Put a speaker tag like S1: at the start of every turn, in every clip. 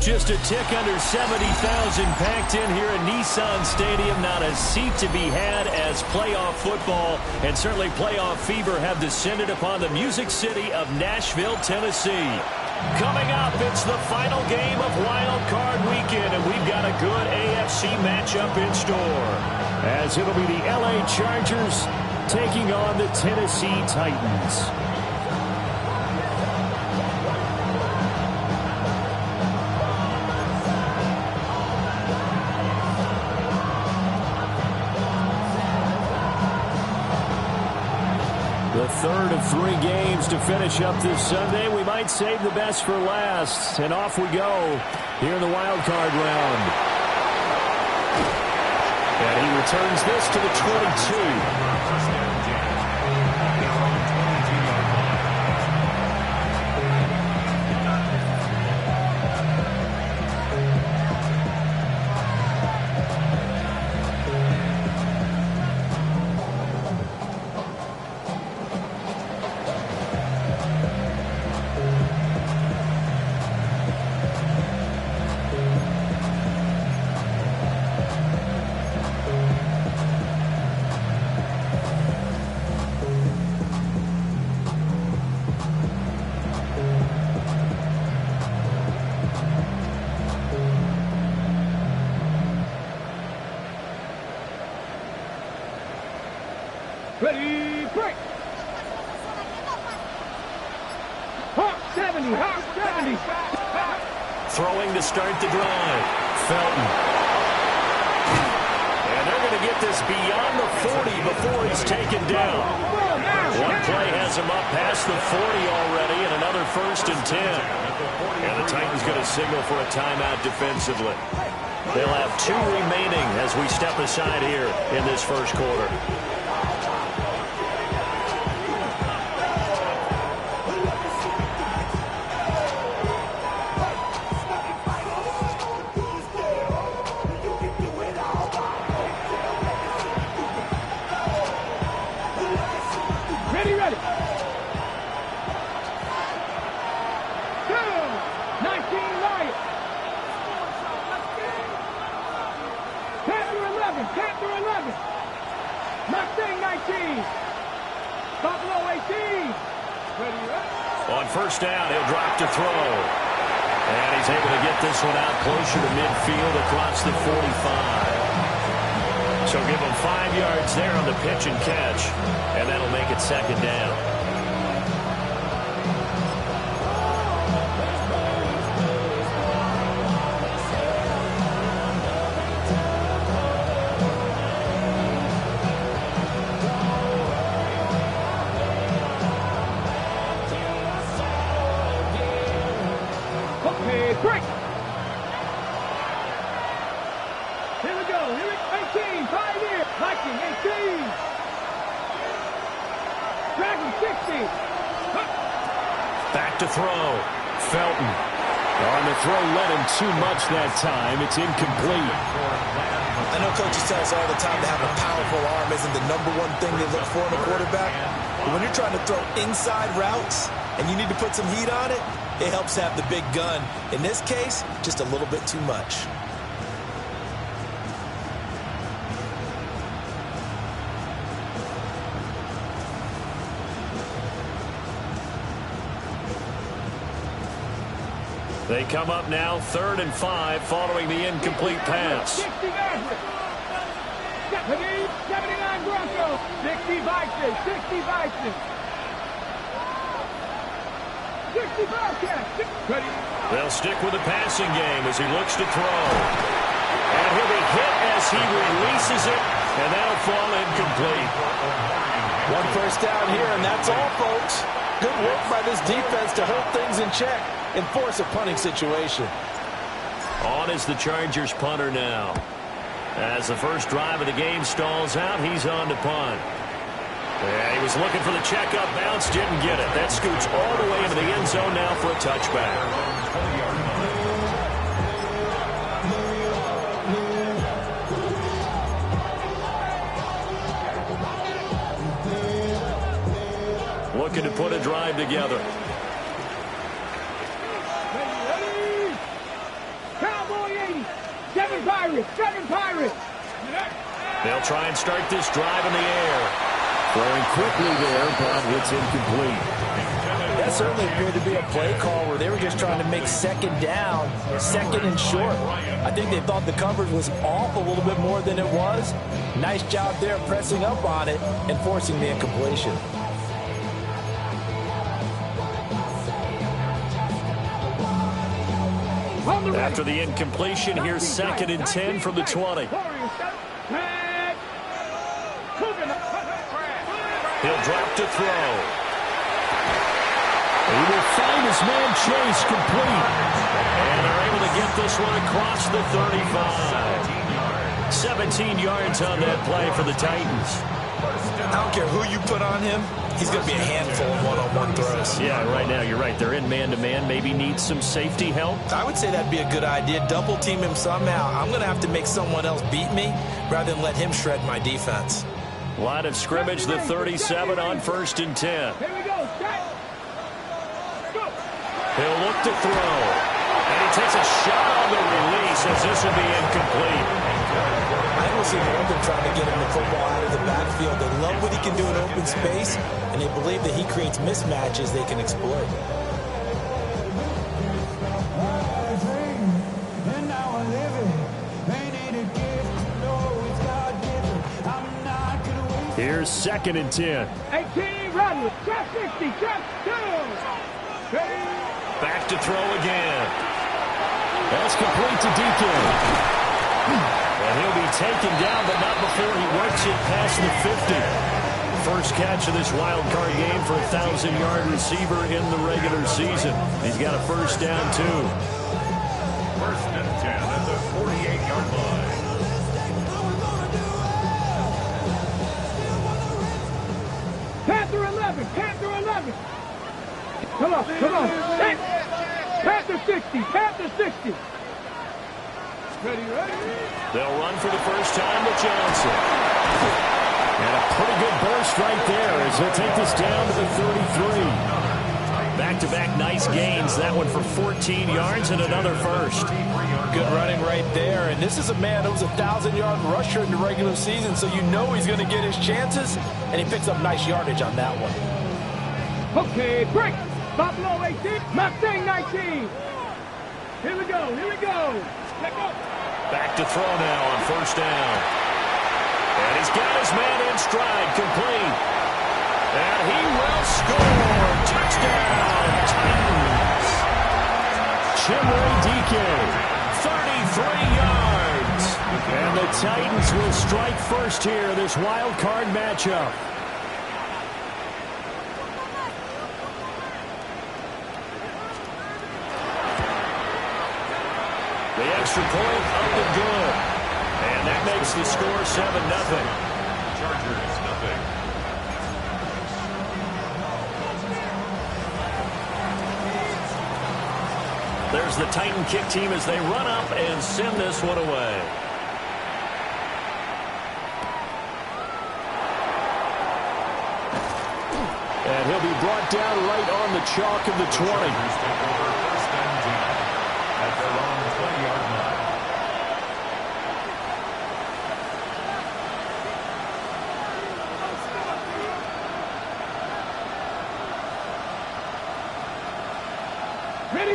S1: Just a tick under 70,000 packed in here at Nissan Stadium. Not a seat to be had as playoff football and certainly playoff fever have descended upon the Music City of Nashville, Tennessee. Coming up, it's the final game of Wild Card Weekend, and we've got a good AFC matchup in store. As it'll be the LA Chargers taking on the Tennessee Titans. The third of 3 games to finish up this Sunday. We might save the best for last. And off we go here in the wild card round. And he returns this to the 22.
S2: Ready, break! Hawk 70, Hawk 70!
S1: Throwing to start the drive. Felton. And they're going to get this beyond the 40 before he's taken down. One play has him up past the 40 already, and another 1st and 10. And the Titans going to signal for a timeout defensively. They'll have 2 remaining as we step aside here in this first quarter.
S2: On
S1: first down, he'll drop to throw. And he's able to get this one out closer to midfield across the 45. So give him 5 yards there on the pitch and catch. And that'll make it 2nd down.
S2: Break! Here we go. Here we 18. Pioneer. Viking 18. Dragon 60.
S1: Back to throw. Felton. On the throw, let him too much that time. It's incomplete.
S3: I know coaches tell us all the time that having a powerful arm isn't the #1 thing they look for in a quarterback. But when you're trying to throw inside routes and you need to put some heat on it, it helps have the big gun. In this case, just a little bit too much.
S1: They come up now 3rd and 5 following the incomplete pass.
S2: 60 Maverick. 79 Broncos. 60 Vikings. 60 Vikings. 60 Bobcats. Ready.
S1: They'll stick with the passing game as he looks to throw. And he'll be hit as he releases it, and that'll fall incomplete.
S3: 1 first down here, and that's all, folks. Good work by this defense to hold things in check and force a punting situation.
S1: On is the Chargers punter now. As the first drive of the game stalls out, he's on to punt. Yeah, he was looking for the checkup bounce, didn't get it. That scoots all the way into the end zone now for a touchback. Looking to put a drive together.
S2: Seven Pirates.
S1: They'll try and start this drive in the air. Throwing quickly there, but it's incomplete.
S3: That certainly appeared to be a play call where they were just trying to make second down, second and short. I think they thought the coverage was off a little bit more than it was. Nice job there pressing up on it and forcing the incompletion.
S1: After the incompletion, here's 2nd and 10 from the 20. He'll drop to throw. He will find his man Chase complete. And they're able to get this one across the 35. 17 yards on that play for the Titans.
S3: I don't care who you put on him. He's going to be a handful of one-on-one throws.
S1: Yeah, right now, you're right. They're in man-to-man. Maybe needs some safety help.
S3: I would say that'd be a good idea. Double team him somehow. I'm going to have to make someone else beat me rather than let him shred my defense.
S1: Line of scrimmage, the 37 on 1st and 10.
S2: Here we go.
S1: He'll look to throw. And he takes a shot on the release as this will be incomplete.
S3: I will see more of them trying to get him the football out of the backfield. They love what he can do in open space, and they believe that he creates mismatches they can exploit.
S1: Here's 2nd and 10.
S2: 18, run. Check 60, check 2.
S1: Back to throw again. That's complete to DK. And he'll be taken down, but not before he works it past the 50. First catch of this wild card game for a 1,000-yard receiver in the regular season. He's got a first down, too.
S4: 1st and 10 at the 48-yard line.
S2: Panther 11, Panther 11. Come on. Panther 60, Panther 60. Ready.
S1: They'll run for the first time to Johnson. And a pretty good burst right there as he'll take this down to the 33. Back-to-back nice gains. That one for 14 yards and another first.
S3: Good running right there. And this is a man who was a 1,000-yard rusher in the regular season, so you know he's going to get his chances, and he picks up nice yardage on that one.
S2: Okay, break. Buffalo 18, Mustang 19. Here we go. Let go.
S1: Back to throw now on first down. And he's got his man in stride, complete. And he will score. Touchdown, Titans. Chimere Dike, 33 yards. And the Titans will strike first here, this wild card matchup. The extra point up and good. And that makes the score 7-0.
S4: Chargers, nothing.
S1: There's the Titan kick team as they run up and send this one away. And he'll be brought down right on the chalk of the 20.
S4: 1st and 10 at their own 20-yard line.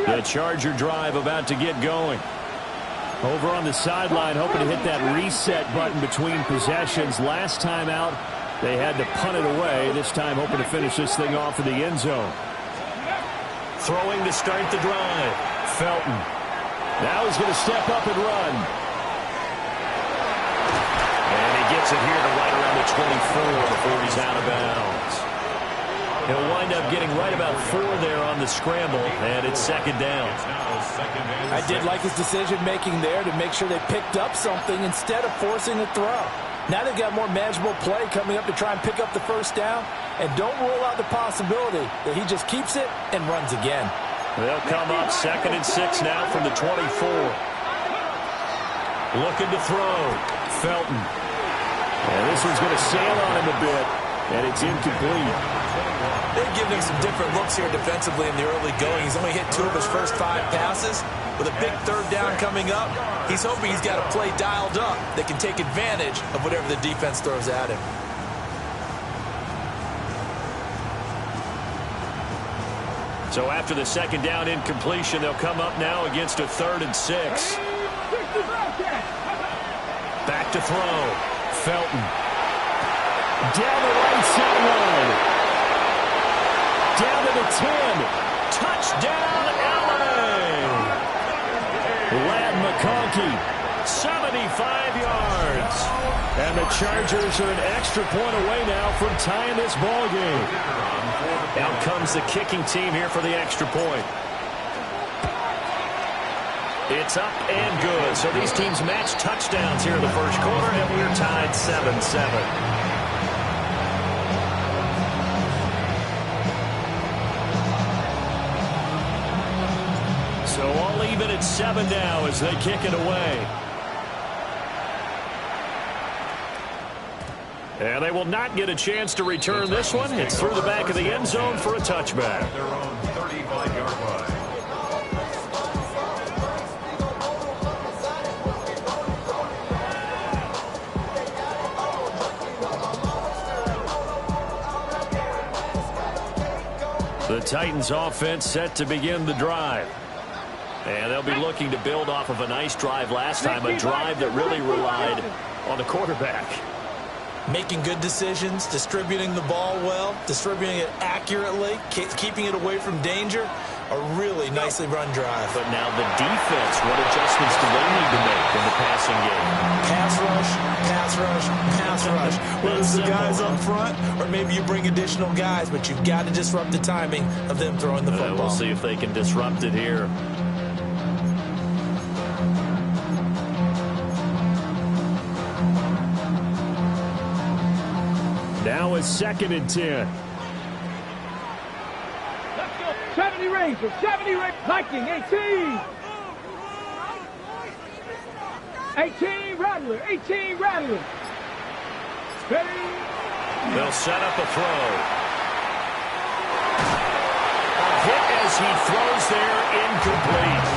S1: The Charger drive about to get going. Over on the sideline, hoping to hit that reset button between possessions. Last time out, they had to punt it away. This time, hoping to finish this thing off in the end zone. Throwing to start the drive. Felton. Now he's going to step up and run. And he gets it here to right around the 24 before he's out of bounds. He'll wind up getting right about 4 there on the scramble, and it's 2nd down.
S3: I did like his decision-making there to make sure they picked up something instead of forcing a throw. Now they've got more manageable play coming up to try and pick up the first down, and don't rule out the possibility that he just keeps it and runs again.
S1: They'll come up 2nd and 6 now from the 24. Looking to throw. Felton. And this one's going to sail on him a bit. And it's incomplete.
S3: They've given him some different looks here defensively in the early going. He's only hit 2 of his first 5 passes. With a big third down coming up, he's hoping he's got a play dialed up that can take advantage of whatever the defense throws at him.
S1: So after the second down incompletion, they'll come up now against a 3rd and 6. Back to throw. Felton. Down the right sideline. Down to the 10. Touchdown, LA. Ladd McConkey, 75 yards. And the Chargers are an extra point away now from tying this ball game. Out comes the kicking team here for the extra point. It's up and good. So these teams match touchdowns here in the first quarter, and we're tied 7-7. So all even at 7 now as they kick it away. And they will not get a chance to return this one. It's through the back of the end zone for a touchback.
S4: Their own 35-yard line.
S1: The Titans offense set to begin the drive. And they'll be looking to build off of a nice drive last time, a drive that really relied on the quarterback.
S3: Making good decisions, distributing the ball well, distributing it accurately, keeping it away from danger. A really nicely run drive.
S1: But now the defense, what adjustments do they need to make in the passing game?
S3: Pass rush, pass rush, pass rush. Whether it's the guys up front or maybe you bring additional guys, but you've got to disrupt the timing of them throwing the football.
S1: We'll see if they can disrupt it here. Now it's 2nd and 10.
S2: Let's go. 70 Rangers, 70 Rangers. Viking, 18. 18 Rattler, 18 Rattler. Ready?
S1: They'll set up a throw. A hit as he throws there, incomplete.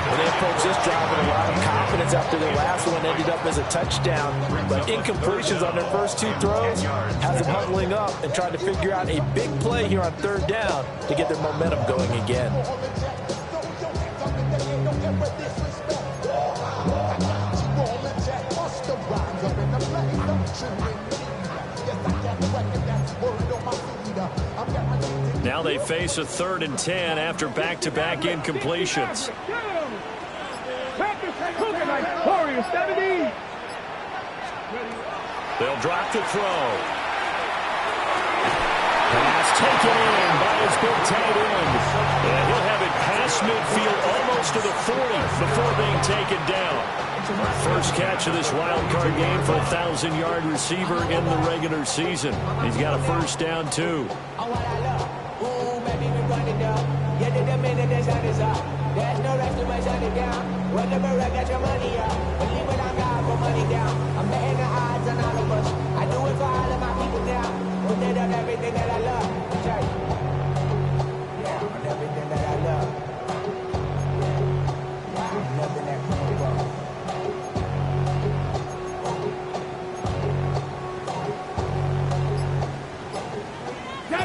S3: Well, they approached this drive with a lot of confidence after their last one ended up as a touchdown. But incompletions on their first 2 throws has them huddling up and trying to figure out a big play here on 3rd down to get their momentum going again.
S1: Now they face a 3rd and 10 after back-to-back incompletions.
S2: Warriors, 70.
S1: They'll drop the throw. Pass taken in by his big tight end. And he'll have it past midfield almost to the 40 before being taken down. First catch of this wild card game for a 1,000-yard receiver in the regular season. He's got a first down, too.
S5: There's no rest to my shut it down. Whenever I get your money up, believe when I got for money down. I'm betting the odds on all of us. I do it for all of my people now. Put it on everything that I love. Yeah, on everything that I love. Yeah, nothing that comes wrong.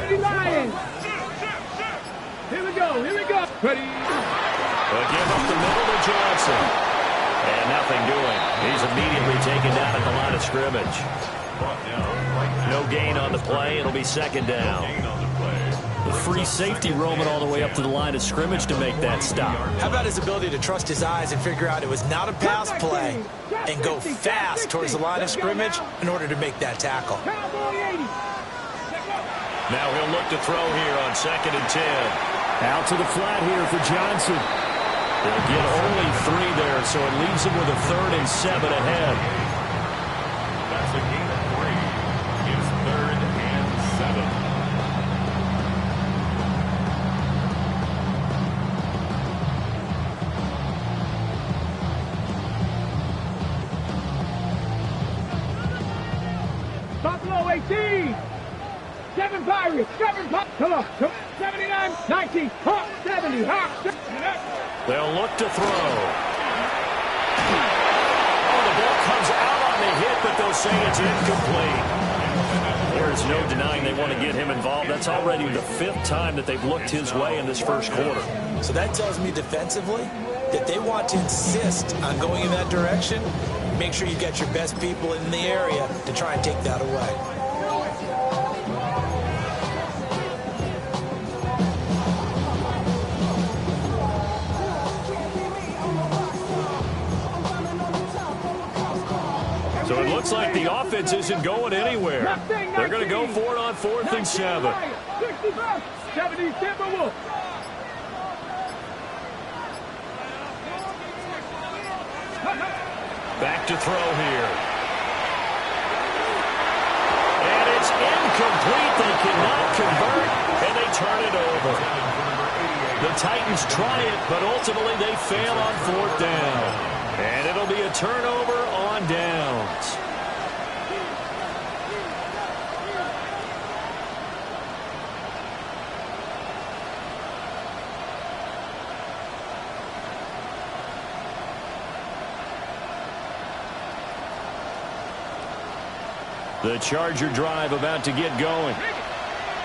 S2: Lions. Here we go, here we go. Ready?
S1: They'll give up the middle to Johnson. And nothing doing. He's immediately taken down at the line of scrimmage. No gain on the play. It'll be 2nd down. The free safety roaming all the way up to the line of scrimmage to make that stop.
S3: How about his ability to trust his eyes and figure out it was not a pass play and go fast towards the line of scrimmage in order to make that tackle.
S1: Now he'll look to throw here on 2nd and 10. Out to the flat here for Johnson. They'll get only 3 there, so it leaves them with a 3rd and 7 ahead.
S4: That's a gain of 3. It's 3rd and 7.
S2: Buffalo 18. Seven Pirates. Seven Pirates. Come on. 79, 19, 70.
S1: They'll look to throw. Oh, the ball comes out on the hit, but they'll say it's incomplete. There's no denying they want to get him involved. That's already the 5th time that they've looked his way in this first quarter.
S3: So that tells me defensively that they want to insist on going in that direction. Make sure you get your best people in the area to try and take that away.
S1: So it looks like the offense isn't going anywhere. They're going to go for it on 4th and 7.
S2: 65, 70 Timberwolves.
S1: Back to throw here. And it's incomplete. They cannot convert, and they turn it over. The Titans try it, but ultimately they fail on 4th down. And it'll be a turnover on downs. The Charger drive about to get going.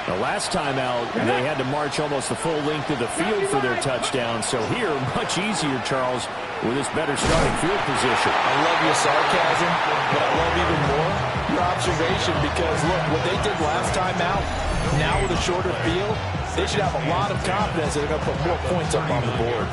S1: The last time out, they had to march almost the full length of the field for their touchdown. So here, much easier, Charles, with this better starting field position.
S3: I love your sarcasm, but I love even more your observation because, look, what they did last time out, now with a shorter field, they should have a lot of confidence that they're going to put more points up on the board.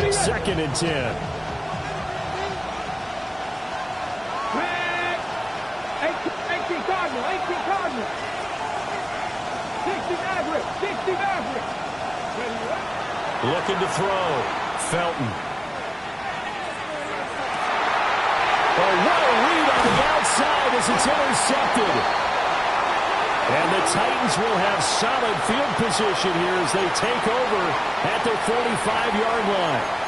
S1: Second and 10.
S2: 18 Cardinal, 18 Cardinal. 60 Maverick, 60 Maverick.
S1: Looking to throw. Felton. Oh, what a read on the outside as it's intercepted. And the Titans will have solid field position here as they take over at their 45-yard line.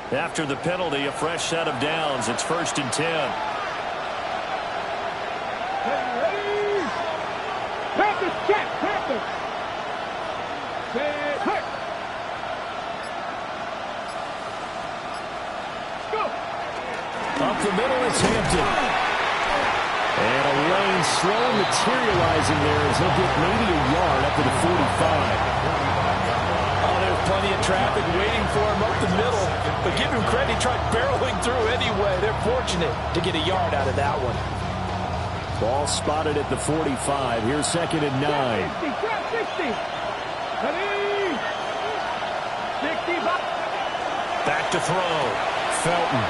S1: After the penalty, a fresh set of downs. It's 1st and 10.
S2: Panthers check, Panthers. Hurt. Go.
S1: Up the middle, it's Hampton. And a lane slow materializing there as he'll get maybe a yard up to the 45.
S3: Plenty of traffic waiting for him up the middle, but give him credit, he tried barreling through anyway. They're fortunate to get a yard out of that one.
S1: Ball spotted at the 45. Here's 2nd and 9.
S2: 60.
S1: Back to throw. Felton.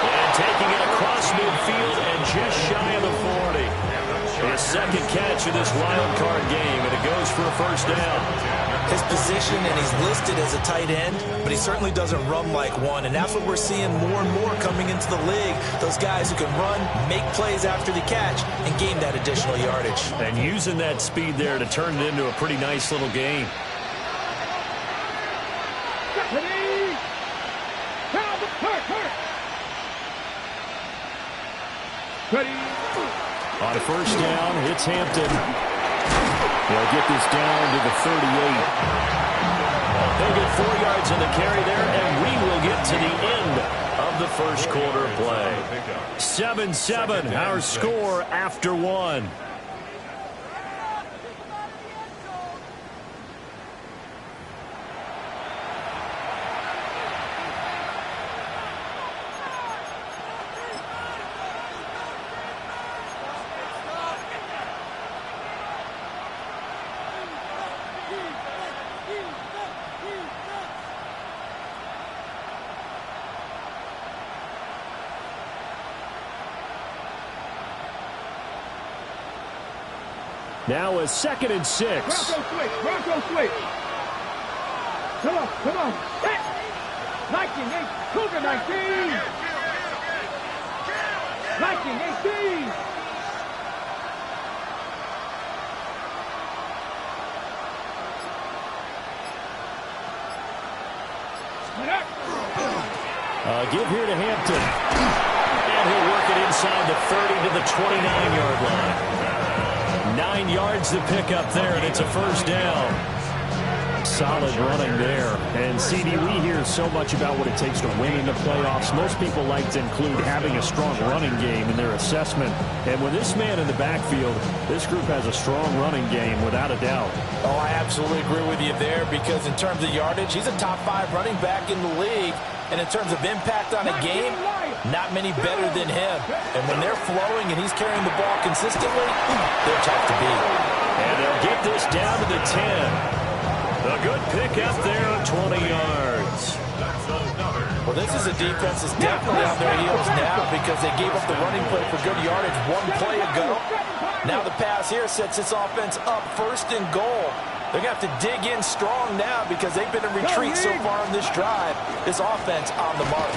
S1: And taking it across midfield and just shy of the 40. His second catch of this wild card game, and it goes for a 1st down.
S3: His position, and he's listed as a tight end, but he certainly doesn't run like one, and that's what we're seeing more and more coming into the league. Those guys who can run, make plays after the catch, and gain that additional yardage.
S1: And using that speed there to turn it into a pretty nice little game. On a 1st down, it's Hampton. They'll get this down to the 38. They'll get 4 yards in the carry there, and we will get to the end of the first quarter play. 7-7, our score after 1. Now a 2nd and 6.
S2: Bronco switch. Bronco switch. Come on. Come on. Hit. 19, 8. Cougar 19. 19, 18.
S1: Give here to Hampton. And he'll work it inside the 30 to the 29-yard line. 9 yards to pick up there, and it's a first down. Solid running there. And, CD, we hear so much about what it takes to win in the playoffs. Most people like to include having a strong running game in their assessment. And with this man in the backfield, this group has a strong running game, without a doubt.
S3: Oh, I absolutely agree with you there, because in terms of yardage, he's a top 5 running back in the league. And in terms of impact on a game, not many better than him. And when they're flowing and he's carrying the ball consistently, they're tough to beat.
S1: And they'll get this down to the 10. A good pick up there on 20 yards.
S3: Well, this is a defense that's definitely on their heels now because they gave up the running play for good yardage 1 play ago. Now the pass here sets this offense up 1st and goal. They're going to have to dig in strong now because they've been in retreat so far in this drive. This offense on the mark.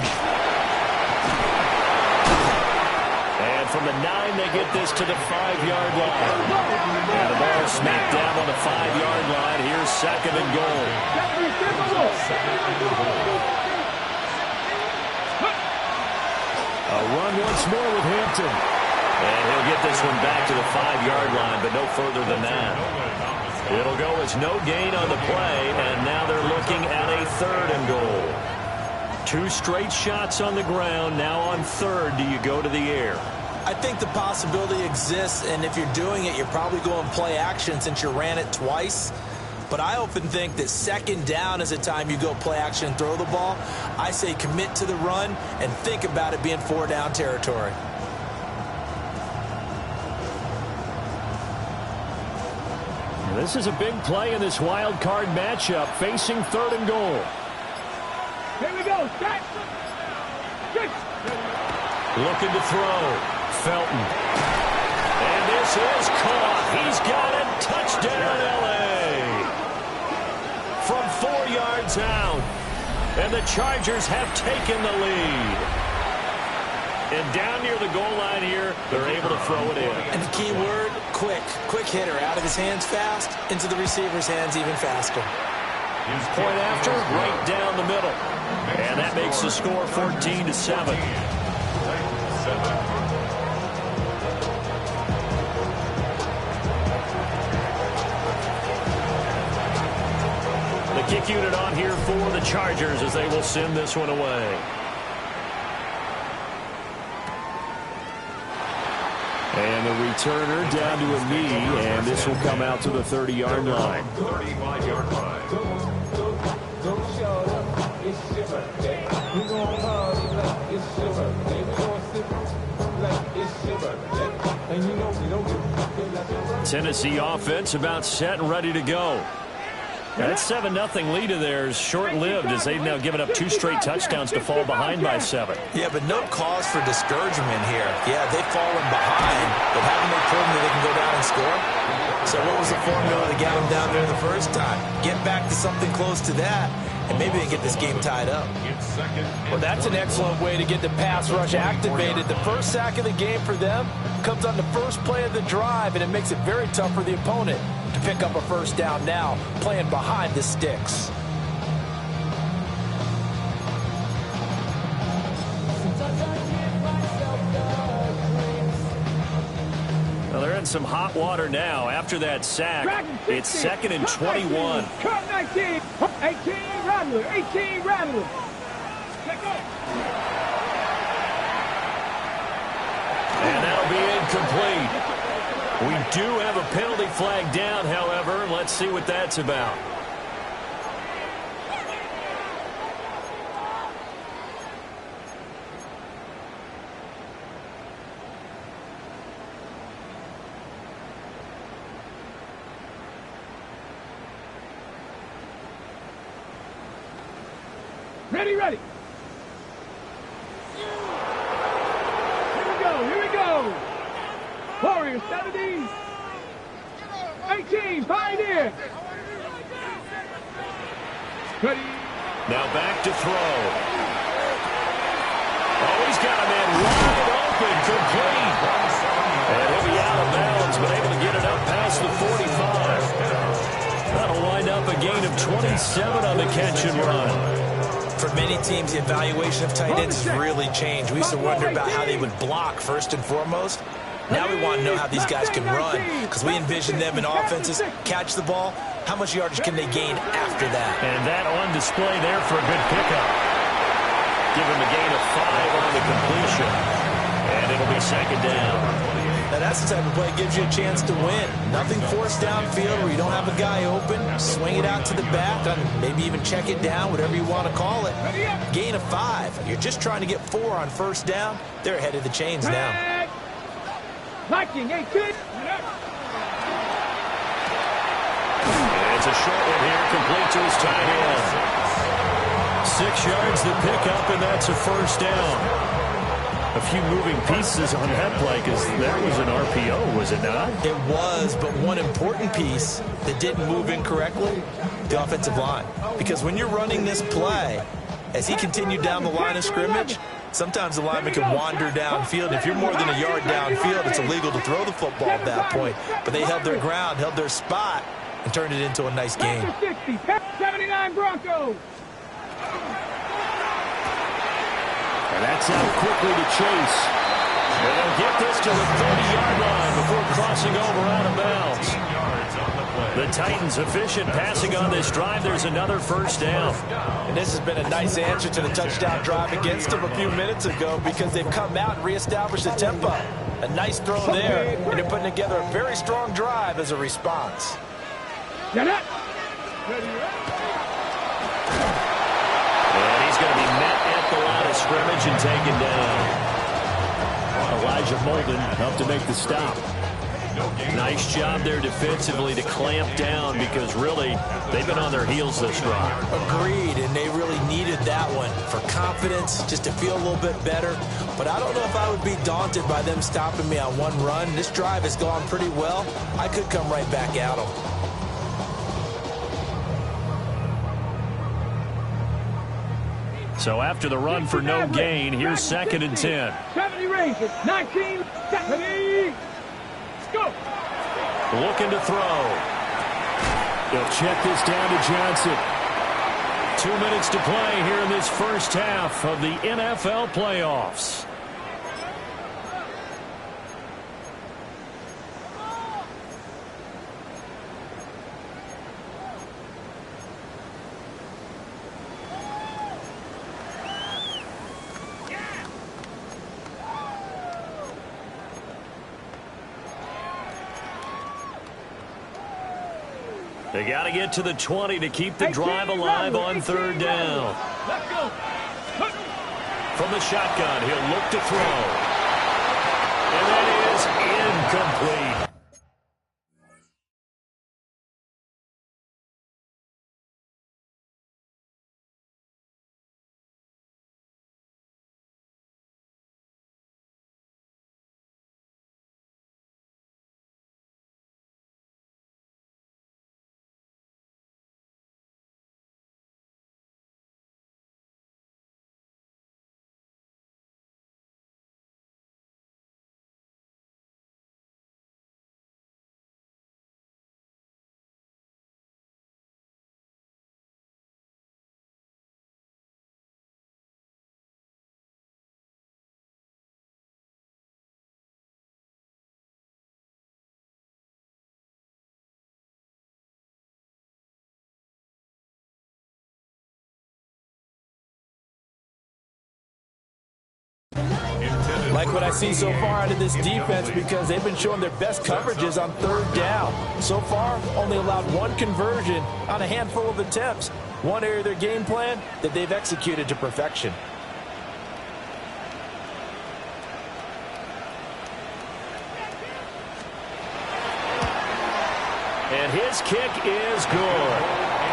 S1: And from the 9, they get this to the 5-yard line. And the ball smacked down on the 5-yard line. Here's 2nd and goal. A run once more with Hampton. And he'll get this one back to the 5-yard line, but no further than that. It'll go as no gain on the play, and now they're looking at a 3rd and goal. 2 straight shots on the ground. Now on 3rd, do you go to the air?
S3: I think the possibility exists, and if you're doing it, you're probably going play action since you ran it twice. But I often think that 2nd down is a time you go play action and throw the ball. I say commit to the run and think about it being 4-down territory.
S1: This is a big play in this wild card matchup, facing 3rd and goal.
S2: Here we go. Set. Good.
S1: Looking to throw. Felton. And this is caught. He's got it. Touchdown, L.A. From 4 yards out. And the Chargers have taken the lead. And down near the goal line here, they're able to throw it in.
S3: And the key word, quick. Quick hitter. Out of his hands fast, into the receiver's hands even faster.
S1: Point after, right down the middle. And that makes the score 14-7. The kick unit on here for the Chargers as they will send this one away. And the returner down to a knee, and this will come out to the 30-yard line.
S4: 35-yard line.
S1: Tennessee offense about set and ready to go. That 7-0 lead of theirs short-lived as they've now given up 2 straight touchdowns to fall behind by 7.
S3: Yeah, but no cause for discouragement here. Yeah, they've fallen behind, but haven't they proven that they can go down and score? So what was the formula that got them down there the first time? Get back to something close to that, and maybe they get this game tied up. Well, that's an excellent way to get the pass rush activated. The first sack of the game for them comes on the first play of the drive, and it makes it very tough for the opponent to pick up a first down now, playing behind the sticks.
S1: Well, they're in some hot water now. After that sack, it's 2nd and 21.
S2: Cut 19. 18 Rattler. 18 Rattler.
S1: And that'll be incomplete. We do have a penalty flag down, however. Let's see what that's about.
S2: Ready, ready. Here we go. Warriors 70. 19, Pioneer.
S1: Now back to throw. Oh, he's got a man wide open, complete. And he'll be out of bounds, but able to get it up past the 45. That'll wind up a gain of 27 on the catch and run.
S3: For many teams, the evaluation of tight ends has really changed. We used to wonder about how they would block first and foremost. Now we want to know how these guys can run, because we envision them in offenses catch the ball. How much yardage can they gain after that?
S1: And that on display there for a good pickup. Give him a gain of 5 on the completion. And it'll be second down.
S3: Now that's the type of play that gives you a chance to win. Nothing forced downfield where you don't have a guy open. Swing it out to the back, and maybe even check it down, whatever you want to call it. Gain of 5. You're just trying to get 4 on first down. They're ahead of the chains now.
S2: Viking, 18.
S1: It's a short one here, complete to his tight end. 6 yards the pickup, and that's a first down. A few moving pieces on that play, because that was an RPO, was it not?
S3: It was, but one important piece that didn't move incorrectly, the offensive line. Because when you're running this play, as he continued down the line of scrimmage, sometimes the lineman can wander downfield. If you're more than a yard downfield, it's illegal to throw the football at that point. But they held their ground, held their spot, and turned it into a nice game.
S2: 79 Broncos.
S1: And that's out quickly to Chase. And they'll get this to the 30-yard line before crossing over out of bounds. The Titans efficient passing on this drive. There's another first down.
S3: And this has been a nice answer to the touchdown drive against them a few minutes ago, because they've come out and reestablished the tempo. A nice throw there, and they're putting together a very strong drive as a response.
S1: And he's going to be met at the line of scrimmage and taken down. Elijah Molden up to make the stop. Nice job there defensively to clamp down, because really they've been on their heels this drive.
S3: Agreed, and they really needed that one for confidence, just to feel a little bit better. But I don't know if I would be daunted by them stopping me on one run. This drive has gone pretty well. I could come right back at them.
S1: So after the run for no gain, here's 2nd and 10.
S2: 70 Rangers, 19, 70. Go.
S1: Looking to throw. They'll check this down to Johnson. 2 minutes to play here in this first half of the NFL playoffs. They got to get to the 20 to keep the drive alive on 3rd down.
S2: Let's go.
S1: From the shotgun, he'll look to throw. And that is incomplete.
S3: Like what I see so far out of this defense, because they've been showing their best coverages on 3rd down. So far, only allowed 1 conversion on a handful of attempts. One area of their game plan that they've executed to perfection.
S1: And his kick is good.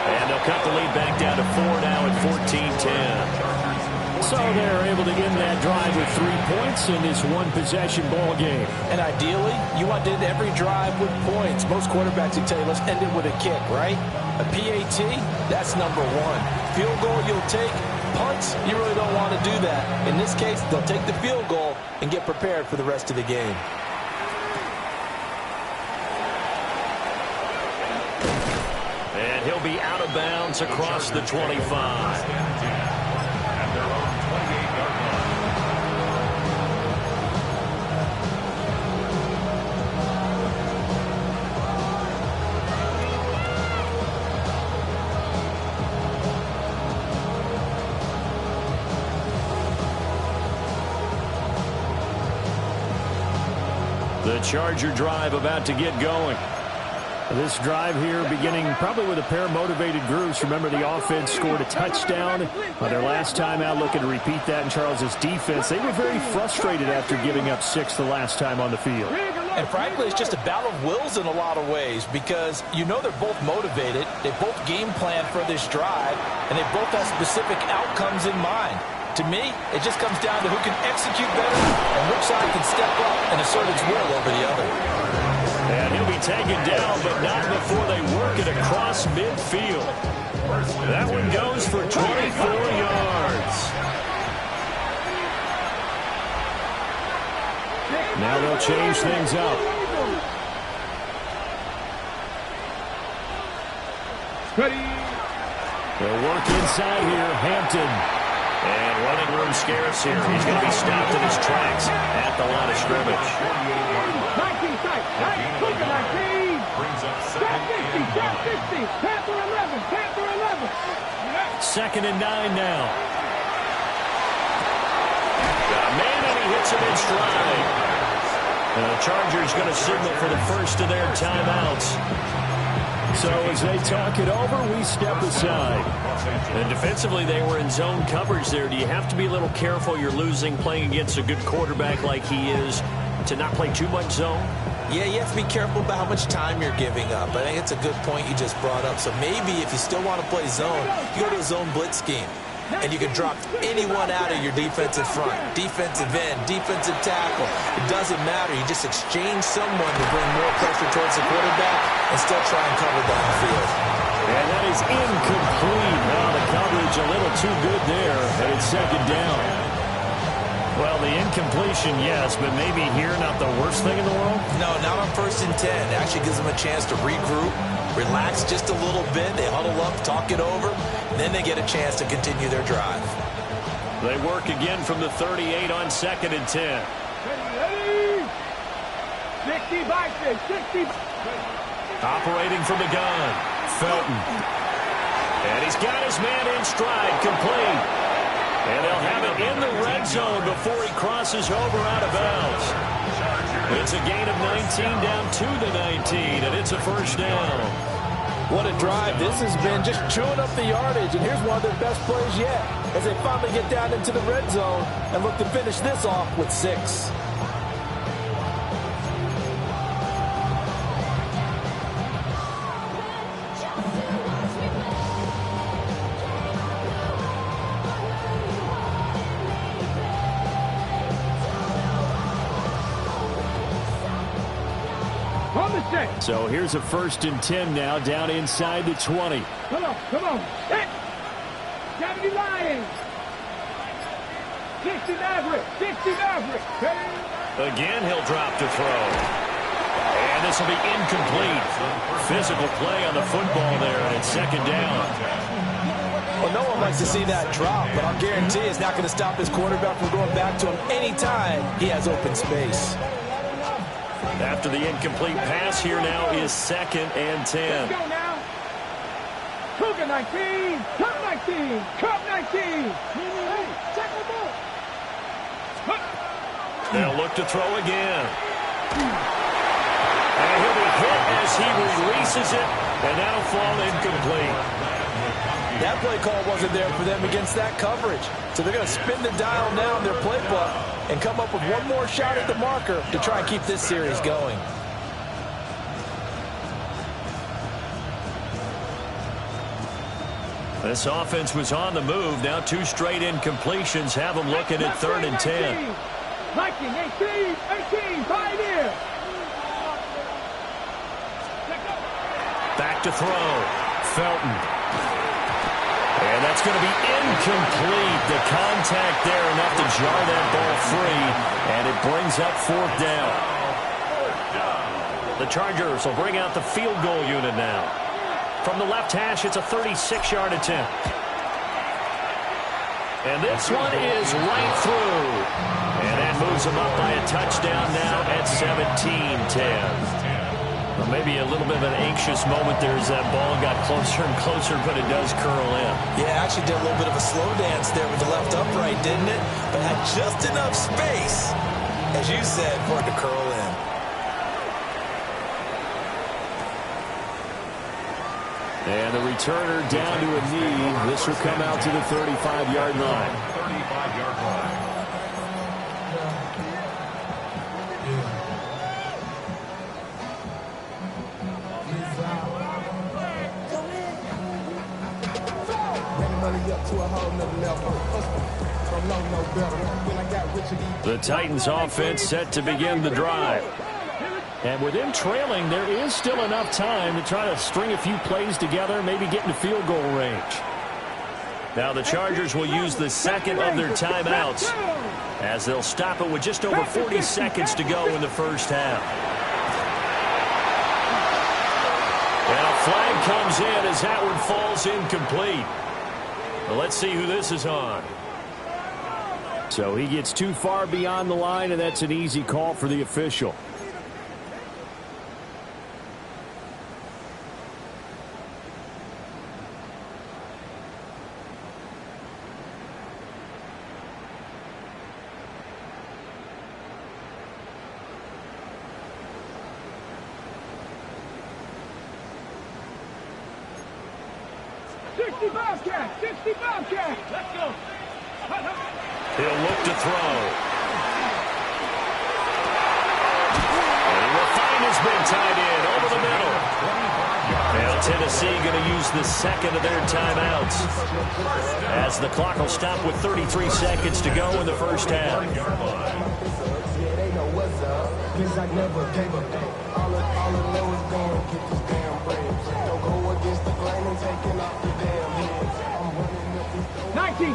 S1: And they'll cut the lead back down to 4 now at 14-10. So they're able to end that drive with 3 points in this one-possession ball game.
S3: And ideally, you want to end every drive with points. Most quarterbacks will tell you, let's end it with a kick, right? A PAT, that's number one. Field goal you'll take. Punts, you really don't want to do that. In this case, they'll take the field goal and get prepared for the rest of the game.
S1: And he'll be out of bounds across the 25. The Charger drive about to get going. This drive here beginning probably with a pair of motivated groups. Remember, the offense scored a touchdown on their last time out, looking to repeat that in Charles's defense. They were very frustrated after giving up 6 the last time on the field.
S3: And frankly, it's just a battle of wills in a lot of ways because you know they're both motivated. They both game plan for this drive, and they both have specific outcomes in mind. To me, it just comes down to who can execute better and which side can step up and assert its will over the other.
S1: And he'll be taken down, but not before they work it across midfield. That one goes for 24 yards. Now they'll change things up. They'll work inside here. Hampton. And running room scarce here. He's going to be stopped in his tracks at the line of scrimmage.
S2: 19 sight. 19.
S4: Brings up
S2: 50. Panther 11.
S1: Second and 9 now. Got a man and he hits him in stride. The Chargers going to signal for the first of their timeouts. So as they talk it over, we step aside. And defensively, they were in zone coverage there. Do you have to be a little careful? You're losing playing against a good quarterback like he is to not play too much zone?
S3: Yeah, you have to be careful about how much time you're giving up. I think it's a good point you just brought up. So maybe if you still want to play zone, you go to a zone blitz scheme. And you can drop anyone out of your defensive front. Defensive end, defensive tackle. It doesn't matter. You just exchange someone to bring more pressure towards the quarterback and still try and cover downfield.
S1: And that is incomplete. Well, the coverage a little too good there. And it's second down. Well, the incompletion, yes, but maybe here not the worst thing in the world?
S3: No, not on 1st and 10. It actually gives them a chance to regroup, relax just a little bit. They huddle up, talk it over, and then they get a chance to continue their drive.
S1: They work again from the 38 on 2nd and 10.
S2: 60 by 60.
S1: Operating from the gun, Felton. And he's got his man in stride, complete. And they'll have it in the red zone before he crosses over out of bounds. It's a gain of 19 down to the 19, and it's a first down.
S3: What a drive this has been, just chewing up the yardage. And here's one of their best plays yet as they finally get down into the red zone and look to finish this off with 6.
S1: So here's a 1st and 10 now, down inside the 20.
S2: Come on. Set. Gotta be lying. 60 Maverick.
S1: Again, he'll drop to throw. And this will be incomplete. Physical play on the football there, and it's second down.
S3: Well, no one likes to see that drop, but I'll guarantee it's not going to stop his quarterback from going back to him anytime he has open space.
S1: After the incomplete pass, here now is 2nd and 10.
S2: Let's go now. Cougar 19. Cup 19.
S1: They'll look to throw again. And he'll be hit as he releases it, and that'll fall incomplete.
S3: That play call wasn't there for them against that coverage. So they're going to spin the dial now in their playbook and come up with one more shot at the marker to try and keep this series going.
S1: This offense was on the move. Now 2 straight incompletions have them looking at 3rd and 10.
S2: 19, 18, Pioneer.
S1: Back to throw. Felton. And that's going to be incomplete. The contact there enough to jar that ball free. And it brings up 4th down. The Chargers will bring out the field goal unit now. From the left hash, it's a 36-yard attempt. And this one is right through. And that moves them up by a touchdown now at 17-10. Well, maybe a little bit of an anxious moment there as that ball got closer and closer, but it does curl in.
S3: Yeah, actually did a little bit of a slow dance there with the left upright, didn't it? But had just enough space, as you said, for it to curl in.
S1: And the returner down to a knee. This will come out to the 35-yard line.
S4: 35-yard line.
S1: The Titans offense set to begin the drive. And with them trailing, there is still enough time to try to string a few plays together, maybe get into field goal range. Now the Chargers will use the second of their timeouts as they'll stop it with just over 40 seconds to go in the first half. And a flag comes in as that one falls incomplete. Well, let's see who this is on. So he gets too far beyond the line, and that's an easy call for the official.
S2: Bobcat. Let's go.
S1: He'll look to throw. And he will find his big tight end over the middle. Now Tennessee going to use the second of their timeouts as the clock will stop with 33 seconds to go in the first half.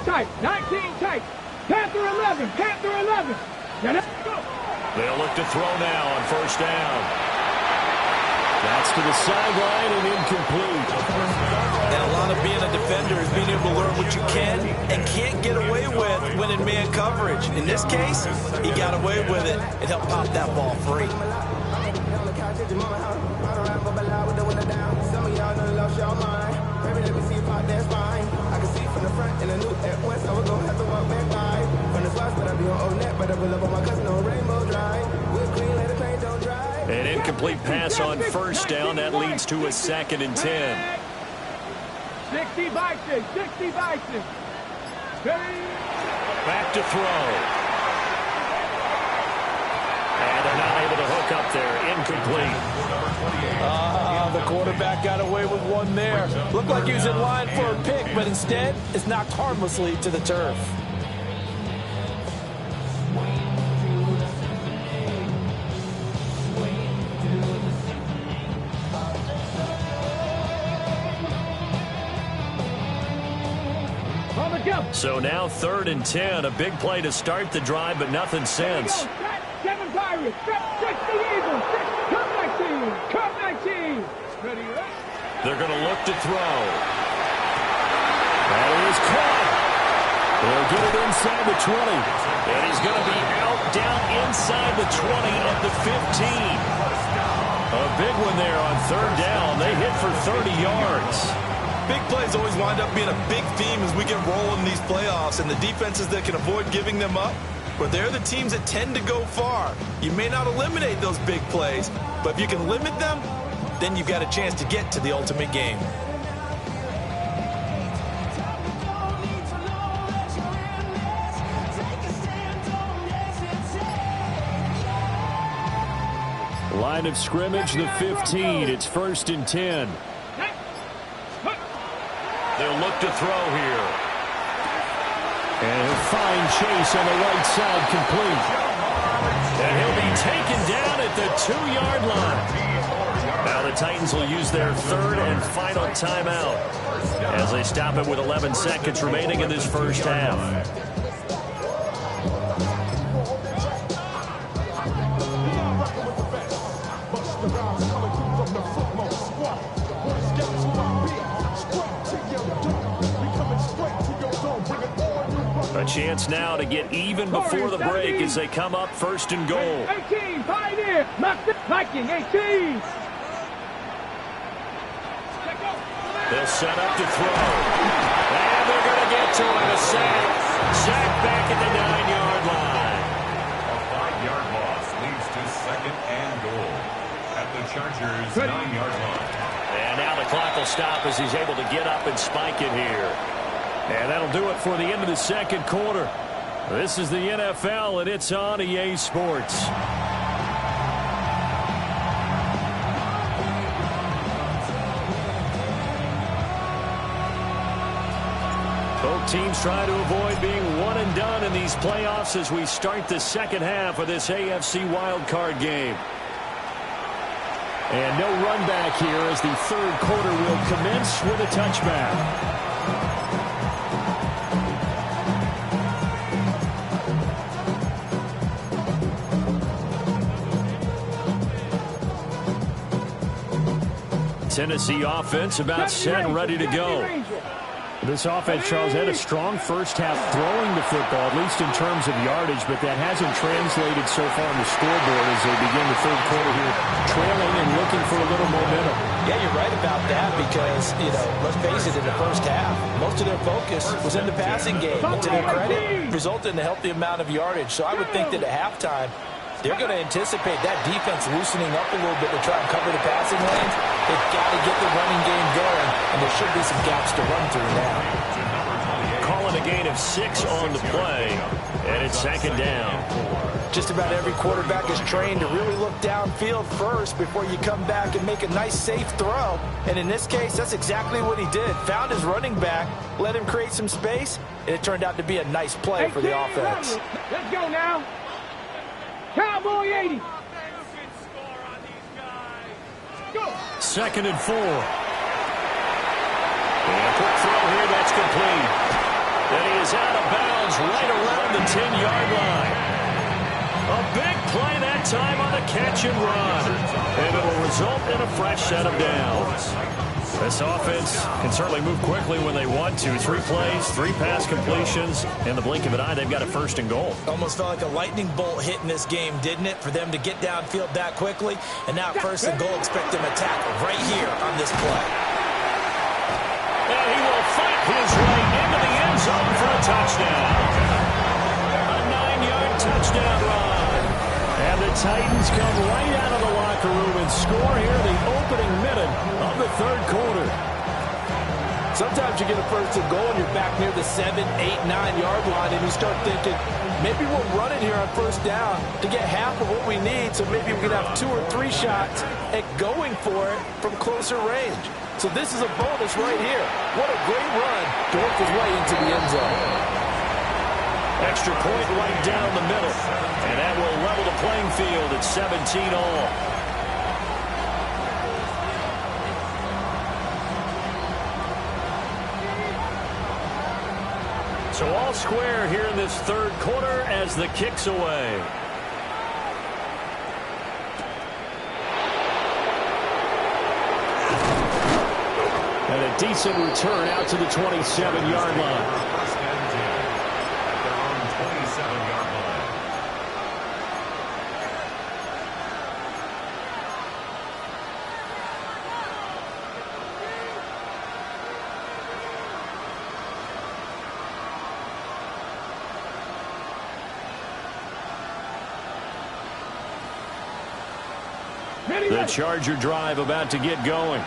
S2: Tight. Panther 11.
S1: They'll look to throw now on first down. That's to the sideline and incomplete.
S3: And a lot of being a defender is being able to learn what you can and can't get away with when in man coverage. In this case, he got away with it and helped pop that ball free.
S1: An incomplete pass on first down. That leads to a 2nd and 10.
S2: 60 by 6.
S1: Back to throw. And they're not able to hook up there. Incomplete.
S3: The quarterback got away with one there. Looked like he was in line for a pick, but instead, it's knocked harmlessly to the turf.
S1: So now 3rd and 10. A big play to start the drive, but nothing since.
S2: 7 Pirates. 6 the Eagles. Come 19. Ready,
S1: They're going to look to throw. That is caught. They'll get it inside the 20. And he's going to be out down inside the 20 at the 15. A big one there on 3rd down. They hit for 30 yards.
S3: Big plays always wind up being a big theme as we get rolling in these playoffs, and the defenses that can avoid giving them up, but they're the teams that tend to go far. You may not eliminate those big plays, but if you can limit them, then you've got a chance to get to the ultimate game.
S1: Line of scrimmage, the 15. It's 1st and 10. They'll look look to throw here. And he'll find Chase on the right side, complete. And he'll be taken down at the 2-yard line. Now the Titans will use their third and final timeout as they stop it with 11 seconds remaining in this first half. A chance now to get even before the break as they come up first and goal.
S2: 18, Pioneer, Viking, 18.
S1: They'll set up to throw. And they're going to get to him. A sack. Sack back at the 9-yard line.
S4: A 5-yard loss leads to second and goal at the Chargers' 9-yard line.
S1: And now the clock will stop as he's able to get up and spike it here. And that'll do it for the end of the second quarter. This is the NFL, and it's on EA Sports. Both teams try to avoid being one and done in these playoffs as we start the second half of this AFC wildcard game. And no run back here as the third quarter will commence with a touchback. Tennessee offense about set and ready to go. This offense, Charles, had a strong first half throwing the football, at least in terms of yardage, but that hasn't translated so far on the scoreboard as they begin the third quarter here, trailing and looking for a little momentum.
S3: Yeah, you're right about that because, let's face it, in the first half, most of their focus was in the passing game. And to their credit, resulted in a healthy amount of yardage. So I would think that at halftime, they're going to anticipate that defense loosening up a little bit to try and cover the passing lanes. They've got to get the running game going, and there should be some gaps to run through now.
S1: Calling a gain of 6 on the play, and it's second down.
S3: Just about every quarterback is trained to really look downfield first before you come back and make a nice, safe throw. And in this case, that's exactly what he did. Found his running back, let him create some space, and it turned out to be a nice play for the offense.
S2: Let's go now. Cowboy 80. Go.
S1: Second and 4. And a quick throw here, that's complete. And he is out of bounds right around the 10-yard line. A big play that time on the catch and run. And it will result in a fresh set of downs. This offense can certainly move quickly when they want to. 3 plays, 3 pass completions. In the blink of an eye, they've got a first and goal.
S3: Almost felt like a lightning bolt hit in this game, didn't it? For them to get downfield that quickly. And now first and goal, expect them to tackle right here on this play.
S1: And he will fight his way into the end zone for a touchdown. A 9-yard touchdown run. And the Titans come right out of the locker room and score here the opening minute of the third quarter.
S3: Sometimes you get a first and goal and you're back near the 7, 8, 9-yard line and you start thinking, maybe we're running here on first down to get half of what we need, so maybe we can have 2 or 3 shots at going for it from closer range. So this is a bonus right here. What a great run to work his way into the end zone.
S1: Extra point right down the middle. And that will level the playing field at 17 all. So all square here in this third quarter as the kick's away. And a decent return out to the 27-yard line. The Charger drive about to get going.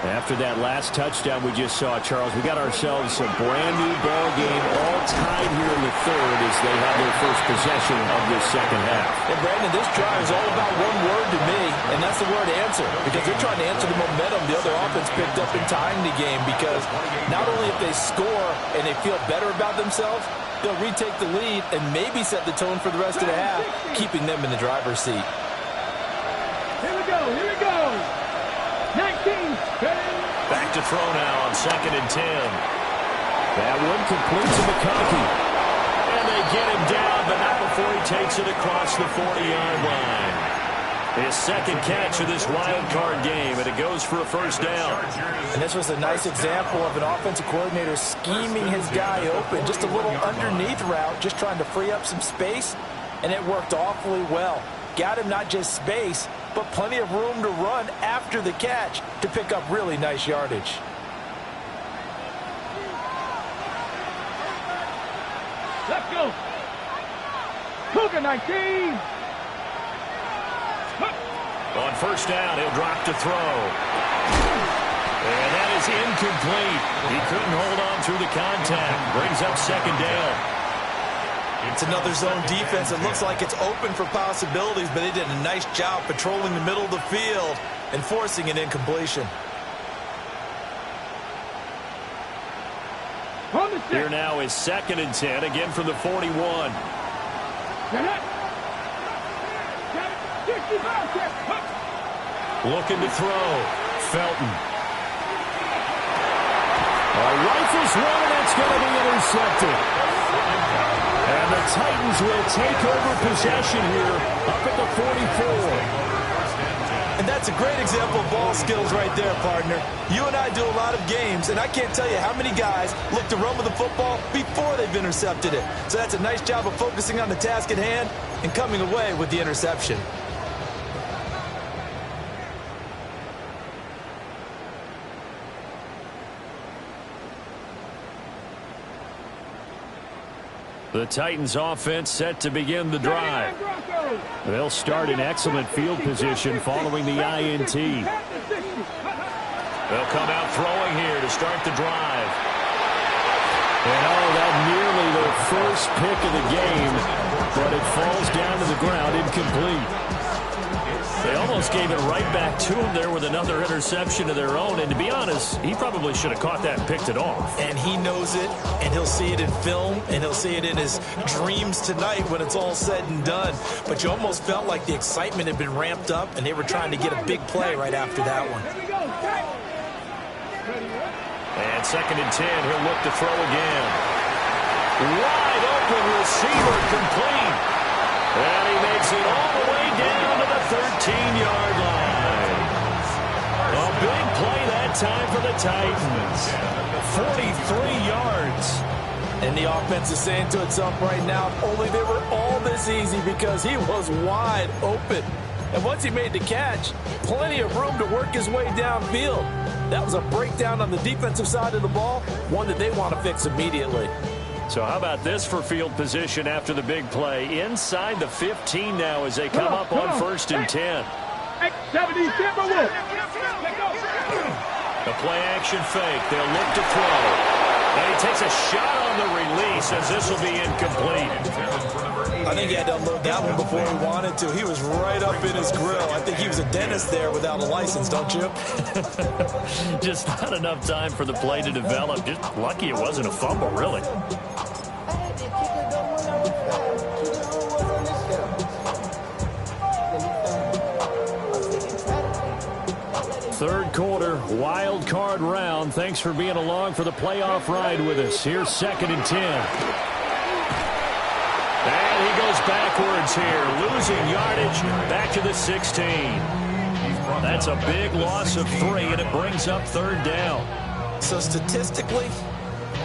S1: After that last touchdown we just saw, Charles, we got ourselves a brand-new ball game, all tied here in the third as they have their first possession of this second half.
S3: And, Brandon, this drive is all about one word to me, and that's the word answer, because they're trying to answer the momentum the other offense picked up in tying the game, because not only if they score and they feel better about themselves, they'll retake the lead and maybe set the tone for the rest of the half, keeping them in the driver's seat.
S2: Here we go, here we go. 19,
S1: back to throw now on 2nd and 10. That one complete to McConkey. And they get him down, but not before he takes it across the 40-yard line. His second catch of this wild card game, and it goes for a first down.
S3: And this was a nice example of an offensive coordinator scheming his guy open. Just a little underneath route, just trying to free up some space, and it worked awfully well. Got him not just space, but plenty of room to run after the catch to pick up really nice yardage.
S2: Let's go. Cougar 19.
S1: On first down, he'll drop to throw. And that is incomplete. He couldn't hold on through the contact. Brings up second down.
S3: It's another zone defense. It looks like it's open for possibilities, but they did a nice job patrolling the middle of the field and forcing an incompletion.
S1: Here now is 2nd and 10, again from the 41. Looking to throw. Felton. Rifles one, and that's going to be intercepted. And the Titans will take over possession here up at the 44.
S3: And that's a great example of ball skills right there, partner. You and I do a lot of games, and I can't tell you how many guys look to run with the football before they've intercepted it. So that's a nice job of focusing on the task at hand and coming away with the interception.
S1: The Titans offense set to begin the drive. They'll start in excellent field position following the INT. They'll come out throwing here to start the drive. And that nearly their first pick of the game, but it falls down to the ground incomplete. They almost gave it right back to him there with another interception of their own. And to be honest, he probably should have caught that and picked it off.
S3: And he knows it, and he'll see it in film, and he'll see it in his dreams tonight when it's all said and done. But you almost felt like the excitement had been ramped up, and they were trying to get a big play right after that one.
S1: And 2nd and 10, he'll look to throw again. Wide open receiver complete. And he makes it all the way down to the 13-yard line. A big play that time for the Titans. 43 yards.
S3: And the offense is saying to itself right now, if only they were all this easy, because he was wide open. And once he made the catch, plenty of room to work his way downfield. That was a breakdown on the defensive side of the ball, one that they want to fix immediately.
S1: So how about this for field position after the big play? Inside the 15 now as they come up on 1st and 10. The play action fake. They'll look to throw. And he takes a shot on the release as this will be incomplete.
S3: I think he had to unload that one before he wanted to. He was right up in his grill. I think he was a dentist there without a license, don't you?
S1: Just not enough time for the play to develop. Just lucky it wasn't a fumble, really. Third quarter, wild card round. Thanks for being along for the playoff ride with us. Here's 2nd and 10. And he goes backwards here, losing yardage back to the 16. That's a big loss of 3, and it brings up 3rd down.
S3: So statistically,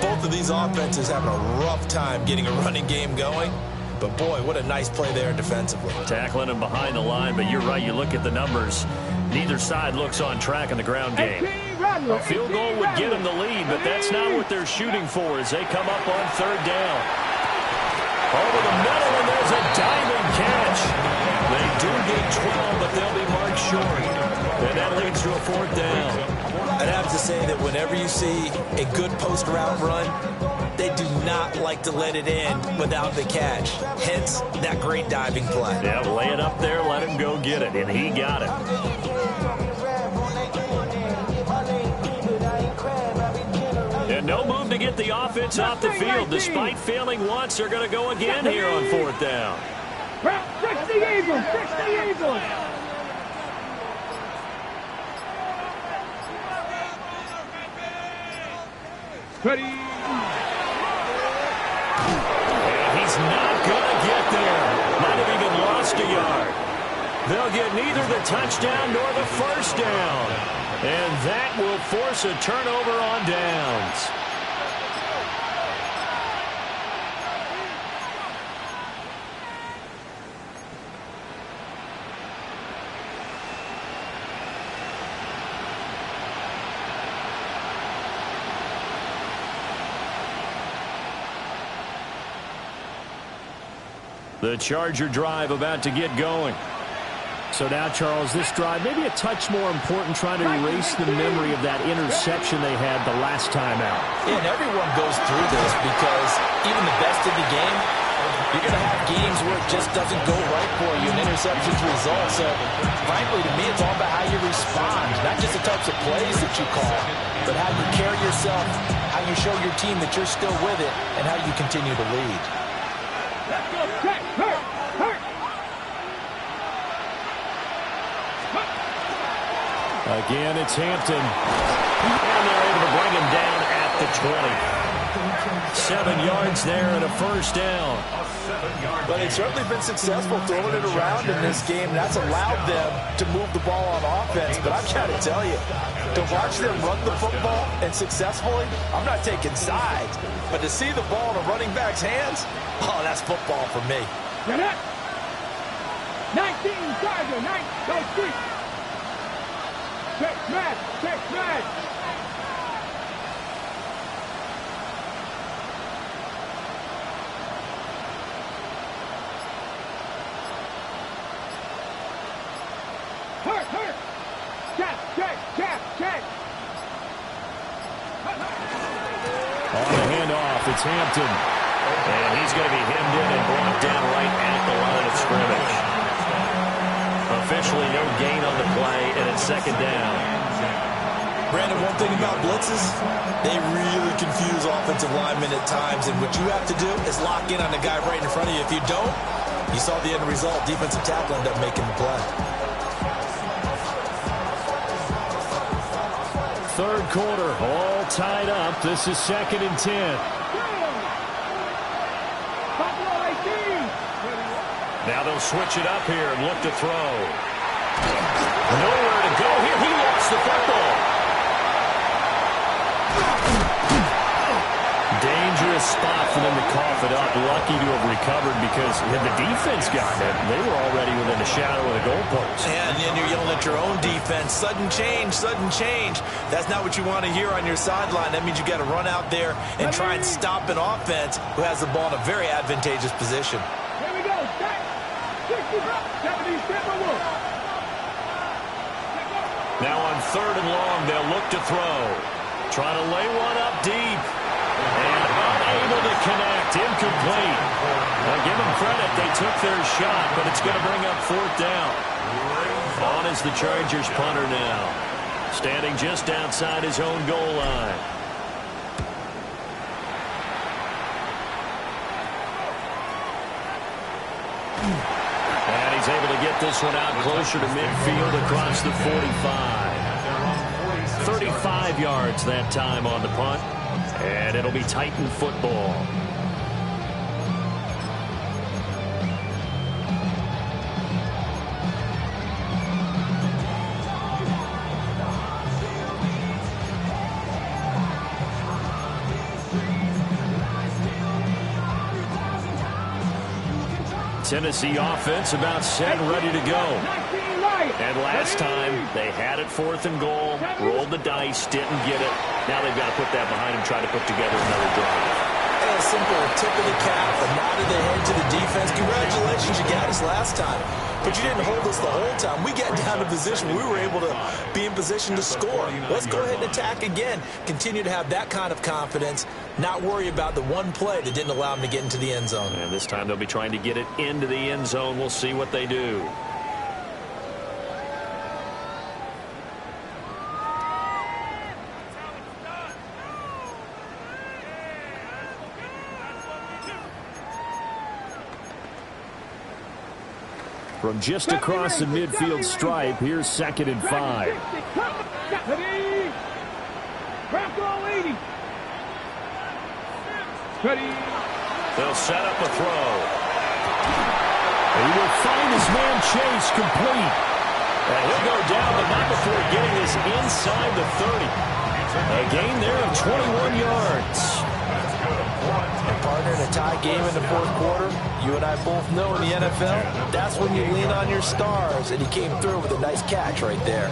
S3: both of these offenses having a rough time getting a running game going. But, boy, what a nice play there defensively.
S1: Tackling him behind the line, but you're right. You look at the numbers. Neither side looks on track in the ground game. A field goal would get them the lead, but that's not what they're shooting for as they come up on 3rd down. Over the middle, and there's a diving catch. They do get 12, but they'll be marked short. And that leads to a 4th down.
S3: I'd have to say that whenever you see a good post route run, they do not like to let it in without the catch. Hence, that great diving play.
S1: Yeah, lay it up there, let him go get it, and he got it. And no move to get the offense off the field. Despite failing once, they're going to go again here on 4th down.
S2: Fix the Eagles! Fix the Eagles! Ready.
S1: And he's not going to get there. Might have even lost a yard. They'll get neither the touchdown nor the 1st down. And that will force a turnover on downs. The Charger drive about to get going. So now, Charles, this drive maybe a touch more important, trying to erase the memory of that interception they had the last time out.
S3: Yeah, and everyone goes through this because even the best in the game, you're going to have games where it just doesn't go right for you, and interceptions result. So, frankly, to me, it's all about how you respond, not just the types of plays that you call, but how you carry yourself, how you show your team that you're still with it, and how you continue to lead.
S2: Let's go, check, hurt.
S1: Again, it's Hampton. And they're able to bring him down at the 20. 7 yards there and a 1st down.
S3: But they've certainly been successful throwing it around in this game. That's allowed them to move the ball on offense. But I've got to tell you, to watch them run the football and successfully, I'm not taking sides. But to see the ball in a running back's hands, oh, that's football for me.
S2: 19, Charger, 9, go street. Check smash. Hurt. Check.
S1: On the handoff, it's Hampton. And he's going to be hemmed in and brought down right at the line of scrimmage. Officially no gain on the play, and it's 2nd down.
S3: Brandon, one thing about blitzes, they really confuse offensive linemen at times, and what you have to do is lock in on the guy right in front of you. If you don't, you saw the end result. Defensive tackle ended up making the play.
S1: 3rd quarter, all tied up. This is 2nd and 10. Now they'll switch it up here and look to throw. Nowhere to go here. He lost the football. Dangerous spot for them to cough it up. Lucky to have recovered because had the defense gotten it, they were already within a shadow of the goalpost.
S3: And then you're yelling at your own defense. Sudden change. That's not what you want to hear on your sideline. That means you got to run out there and try and stop an offense who has the ball in a very advantageous position.
S2: Here we go. 70
S1: Now on 3rd and long, they'll look to throw. Trying to lay one up deep. And unable to connect. Incomplete. Now give them credit. They took their shot, but it's going to bring up 4th down. On is the Chargers punter now. Standing just outside his own goal line. And he's able to get this one out closer to midfield across the 45. 35 yards that time on the punt. And it'll be Titan football. Tennessee offense about set and ready to go. And last time, they had it 4th and goal, rolled the dice, didn't get it. Now they've got to put that behind them, try to put together another drive.
S3: Hey, a simple tip of the cap, a nod of the head to the defense. Congratulations, you got us last time. But you didn't hold us the whole time. We got down to position. We were able to be in position to score. Let's go ahead and attack again. Continue to have that kind of confidence, not worry about the one play that didn't allow them to get into the end zone.
S1: And this time they'll be trying to get it into the end zone. We'll see what they do. From just across the midfield stripe, here's 2nd and 5. They'll set up a throw. He will find his man Chase complete. And he'll go down, but not before getting this inside the 30. A gain there of 21 yards.
S3: And partner, in a tie game in the fourth quarter, you and I both know in the NFL, that's when you lean on your stars, and he came through with a nice catch right there.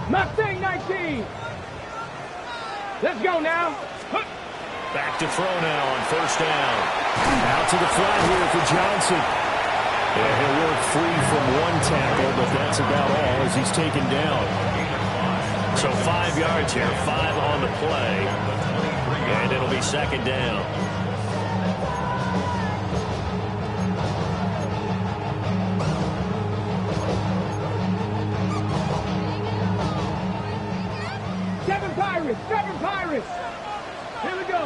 S2: Mustang 19. Let's go now.
S1: Back to throw now on 1st down. Out to the flat here for Johnson. Yeah, he'll work free from one tackle, but that's about all as he's taken down. So 5 yards here, 5 on the play. And it'll be 2nd down.
S2: Seven Pirates. Here we go.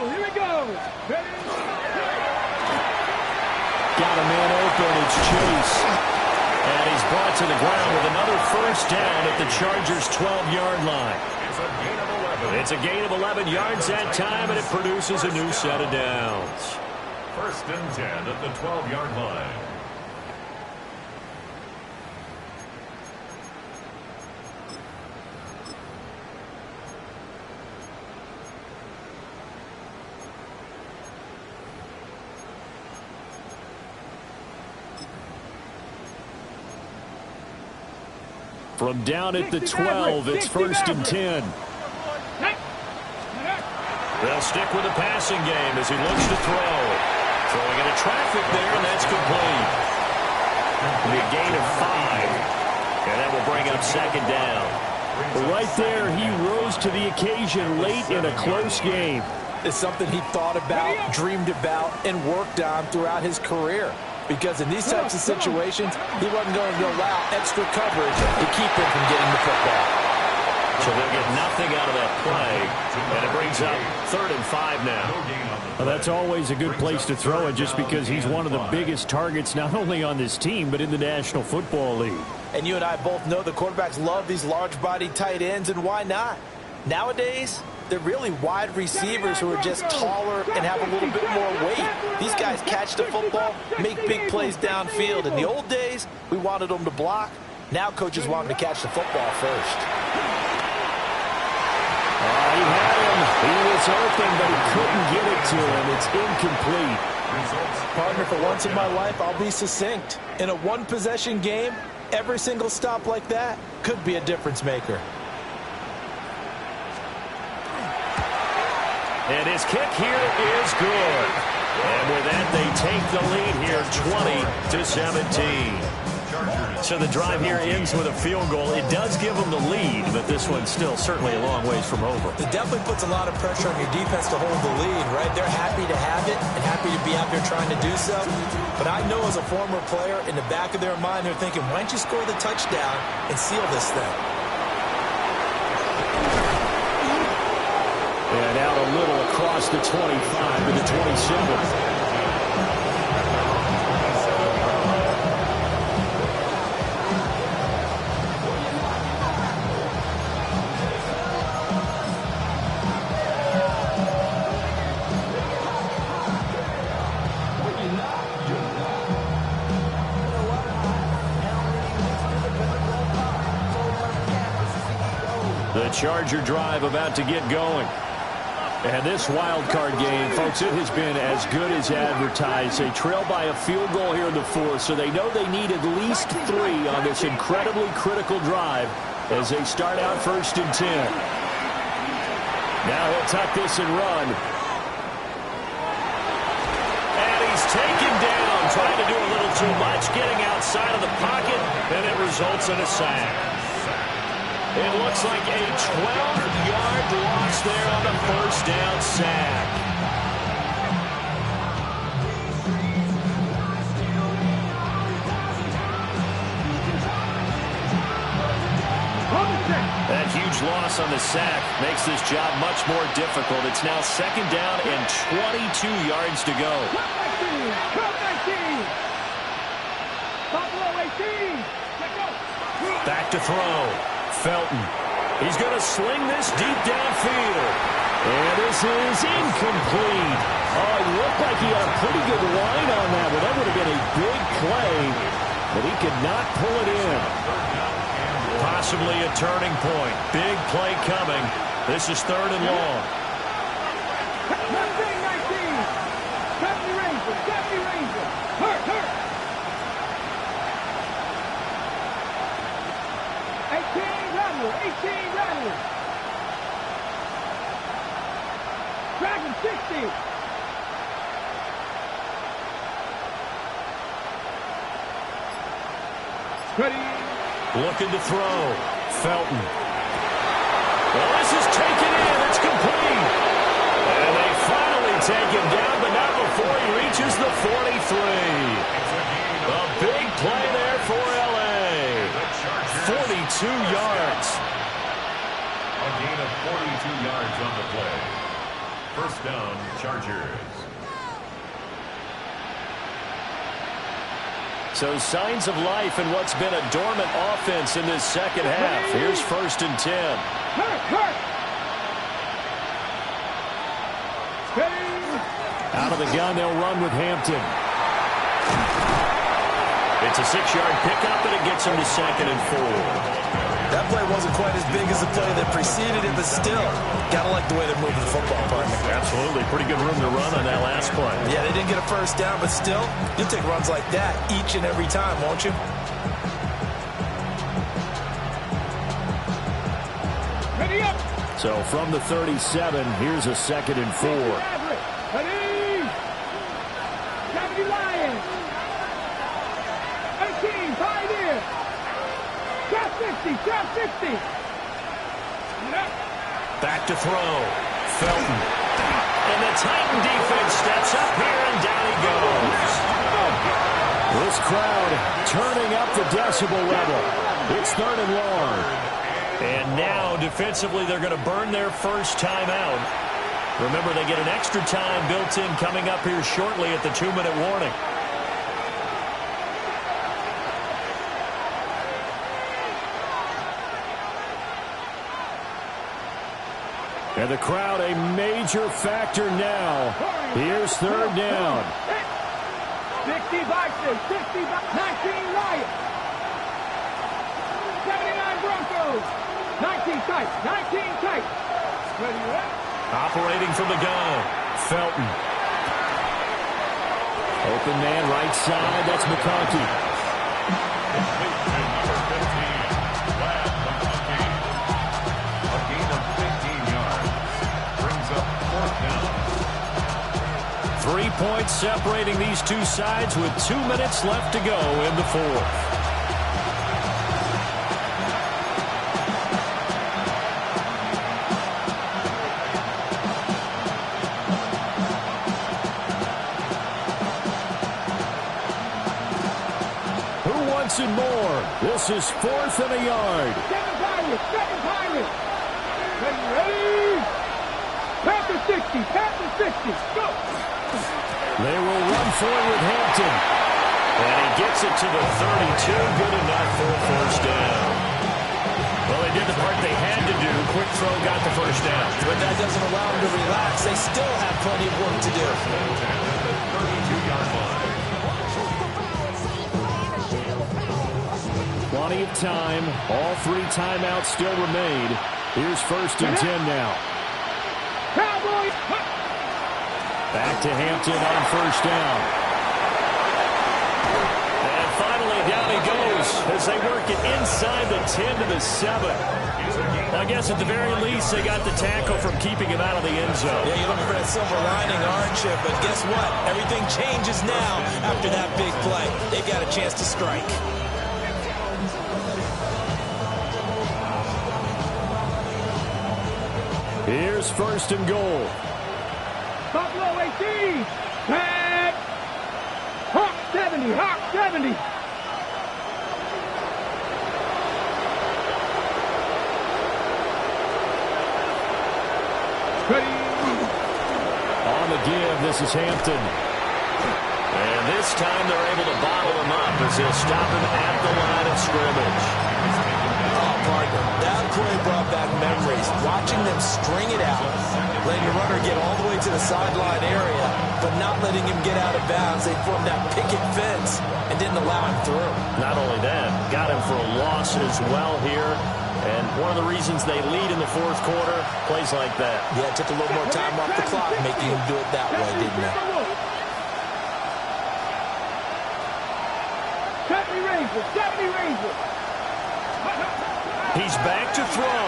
S2: Ready?
S1: Got a man open, it's Chase. And he's brought to the ground with another 1st down at the Chargers' 12-yard line. It's a gain of 11 yards that time, and it produces a new set of downs.
S4: 1st and 10 at the 12-yard line.
S1: From down at the 12, it's 1st and 10. They'll stick with the passing game as he looks to throw. Throwing into traffic there, and that's complete. It'll be a gain of 5. And that will bring up 2nd down.
S2: Right there, he rose to the occasion late in a close game.
S3: It's something he thought about, dreamed about, and worked on throughout his career. Because in these types of situations, he wasn't going to allow extra coverage to keep him from getting the football.
S1: So they'll get nothing out of that play, and it brings up 3rd and 5 now.
S2: Well, that's always a good place to throw it just because he's one of the biggest targets not only on this team but in the National Football League.
S3: And you and I both know the quarterbacks love these large-bodied tight ends, and why not? Nowadays, they're really wide receivers who are just taller and have a little bit more weight. These guys catch the football, make big plays downfield. In the old days, we wanted them to block. Now coaches want them to catch the football first.
S2: He had him. He was open, but he couldn't get it to him. It's incomplete.
S3: Partner, for once in my life, I'll be succinct. In a one-possession game, every single stop like that could be a difference maker.
S1: And his kick here is good. And with that, they take the lead here, 20-17. So the drive here ends with a field goal. It does give them the lead, but this one's still certainly a long ways from over.
S3: It definitely puts a lot of pressure on your defense to hold the lead, right? They're happy to have it and happy to be out there trying to do so. But I know as a former player, in the back of their mind, they're thinking, why don't you score the touchdown and seal this thing?
S2: And out a little across the 25 to the 27.
S1: The Charger drive about to get going. And this wild card game, folks, it has been as good as advertised. They trail by a field goal here in the fourth, so they know they need at least 3 on this incredibly critical drive as they start out 1st and 10. Now he'll tuck this and run. And he's taken down, trying to do a little too much, getting outside of the pocket, and it results in a sack. It looks like a 12-yard loss there on the 1st down sack. That huge loss on the sack makes this job much more difficult. It's now 2nd down and 22 yards to go.
S2: 18.
S1: Back to throw. Felton. He's going to sling this deep downfield. And this is incomplete. Oh, it looked like he had a pretty good line on that, but that would have been a big play, but he could not pull it in. Possibly a turning point. Big play coming. This is 3rd and long.
S2: 70 Ranger. Hurt. 18 Rattler. Dragon 60. Ready.
S1: Looking to throw. Felton. Well, this is taken in. It's complete. And they finally take him down, but not before he reaches the 43. A big play there for L.A. 42 yards.
S4: A gain of 42 yards on the play. 1st down, Chargers.
S1: So signs of life in what's been a dormant offense in this 2nd half. Here's 1st and 10.
S2: Hurt.
S1: Out of the gun, they'll run with Hampton. It's a 6-yard pickup, and it gets him to 2nd and 4.
S3: That play wasn't quite as big as the play that preceded it, but still, gotta like the way they're moving the football, partner.
S1: Absolutely. Pretty good room to run on that last play.
S3: Yeah, they didn't get a 1st down, but still, you'll take runs like that each and every time, won't you?
S2: Ready up.
S1: So from the 37, here's a 2nd and 4.
S2: Ready. 70 Lions. 18, 5 in. Drop 60.
S1: Back to throw. Felton. And the Titan defense steps up here, and down he goes. This crowd turning up the decibel level. It's 3rd and long. And now, defensively, they're going to burn their 1st timeout. Remember, they get an extra time built in coming up here shortly at the 2-minute warning. And the crowd a major factor now. Here's 3rd down.
S2: 60 Vikings, 19 Lions. 79 Broncos. 19 tight. Ready,
S1: Operating from the gun. Felton. Open man right side. That's McConkey.
S4: A gain of 15 yards. Brings up 4th down.
S1: 3 points separating these two sides with 2 minutes left to go in the 4th. And more. This is 4th and a yard.
S2: 7 Pirates. Ready. Panther 60. Go.
S1: They will run for it with Hampton. And he gets it to the 32. Good enough for a 1st down. Well, they did the part they had to do. Quick throw got the 1st down.
S3: But that doesn't allow them to relax. They still have plenty of work to do.
S4: 32-yard line.
S1: Plenty of time. All 3 timeouts still remain. Here's 1st and 10 now.
S2: Cowboy
S1: Back to Hampton on first down. And finally down he goes as they work it inside the 10 to the 7. I guess at the very least they got the tackle from keeping him out of the end zone.
S3: Yeah, you're looking for that silver lining, aren't you? But guess what? Everything changes now after that big play. They've got a chance to strike.
S1: Here's first and goal.
S2: Buffalo 18. Tag. Hawk 70. Hawk 70. Ready.
S1: On the give, this is Hampton. And this time they're able to bottle him up as they'll stop him at the line of scrimmage.
S3: Oh, partner, that play brought back memories. Watching them string it out, letting the runner get all the way to the sideline area, but not letting him get out of bounds. They formed that picket fence and didn't allow him through.
S1: Not only that, got him for a loss as well here. And one of the reasons they lead in the fourth quarter, plays like that.
S3: Yeah, it took a little more time off the clock making him do it that way, didn't it?
S2: 70 Rangers. 70 Rangers.
S1: He's back to throw.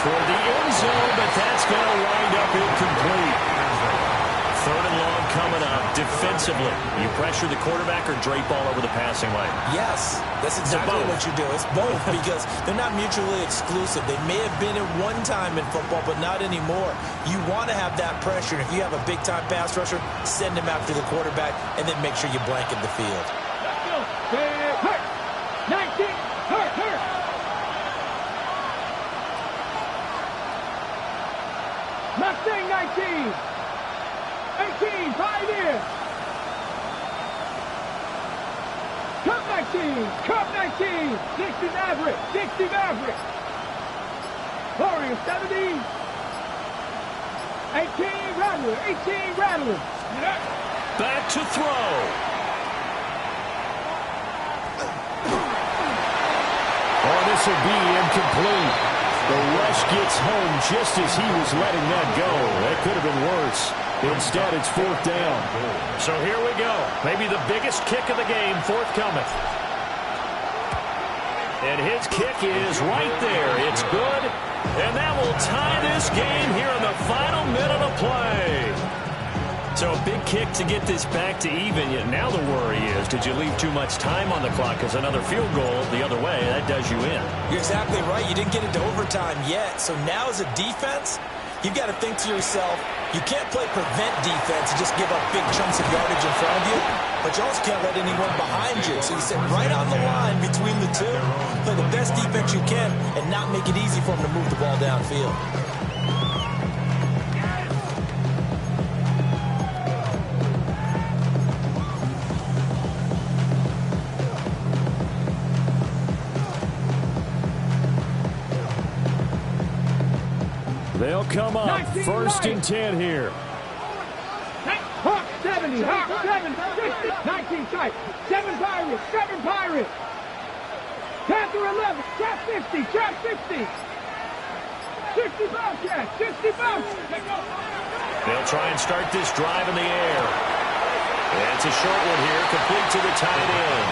S1: Toward the end zone, but that's going to wind up incomplete. Third and long coming up. Defensively, you pressure the quarterback or drape all over the passing lane?
S3: Yes, that's exactly what you do. It's both because they're not mutually exclusive. They may have been at one time in football, but not anymore. You want to have that pressure. If you have a big-time pass rusher, send him after the quarterback, and then make sure you blanket the field.
S2: Let's go. Hurt. 19. Hurt. Mustang 19. 18. Pioneer. Cup 19. Cup 19. 60 Maverick. 60 Maverick. Warrior 70. 18 Rattler. 18 Rattler.
S1: Back to throw. Oh, this will be incomplete. The rush gets home just as he was letting that go. That could have been worse. Instead, it's fourth down. So here we go. Maybe the biggest kick of the game forthcoming. And his kick is right there. It's good. And that will tie this game here in the final minute of play. So a big kick to get this back to even. Yet now the worry is, did you leave too much time on the clock? Because another field goal the other way, that does you in.
S3: You're exactly right. You didn't get into overtime yet. So now as a defense, you've got to think to yourself, you can't play prevent defense and just give up big chunks of yardage in front of you, but you also can't let anyone behind you. So you sit right on the line between the two, play the best defense you can, and not make it easy for them to move the ball downfield.
S1: They'll come up first and 10 here.
S2: Hawk 70, Hawk 7, 60, 19 tight, 7 Pirates, 7 Pirates. Panther 11, trap 50, trap 50. 60 Bobcats, 60 Bobcats.
S1: They'll try and start this drive in the air. And it's a short one here, complete to the tight end.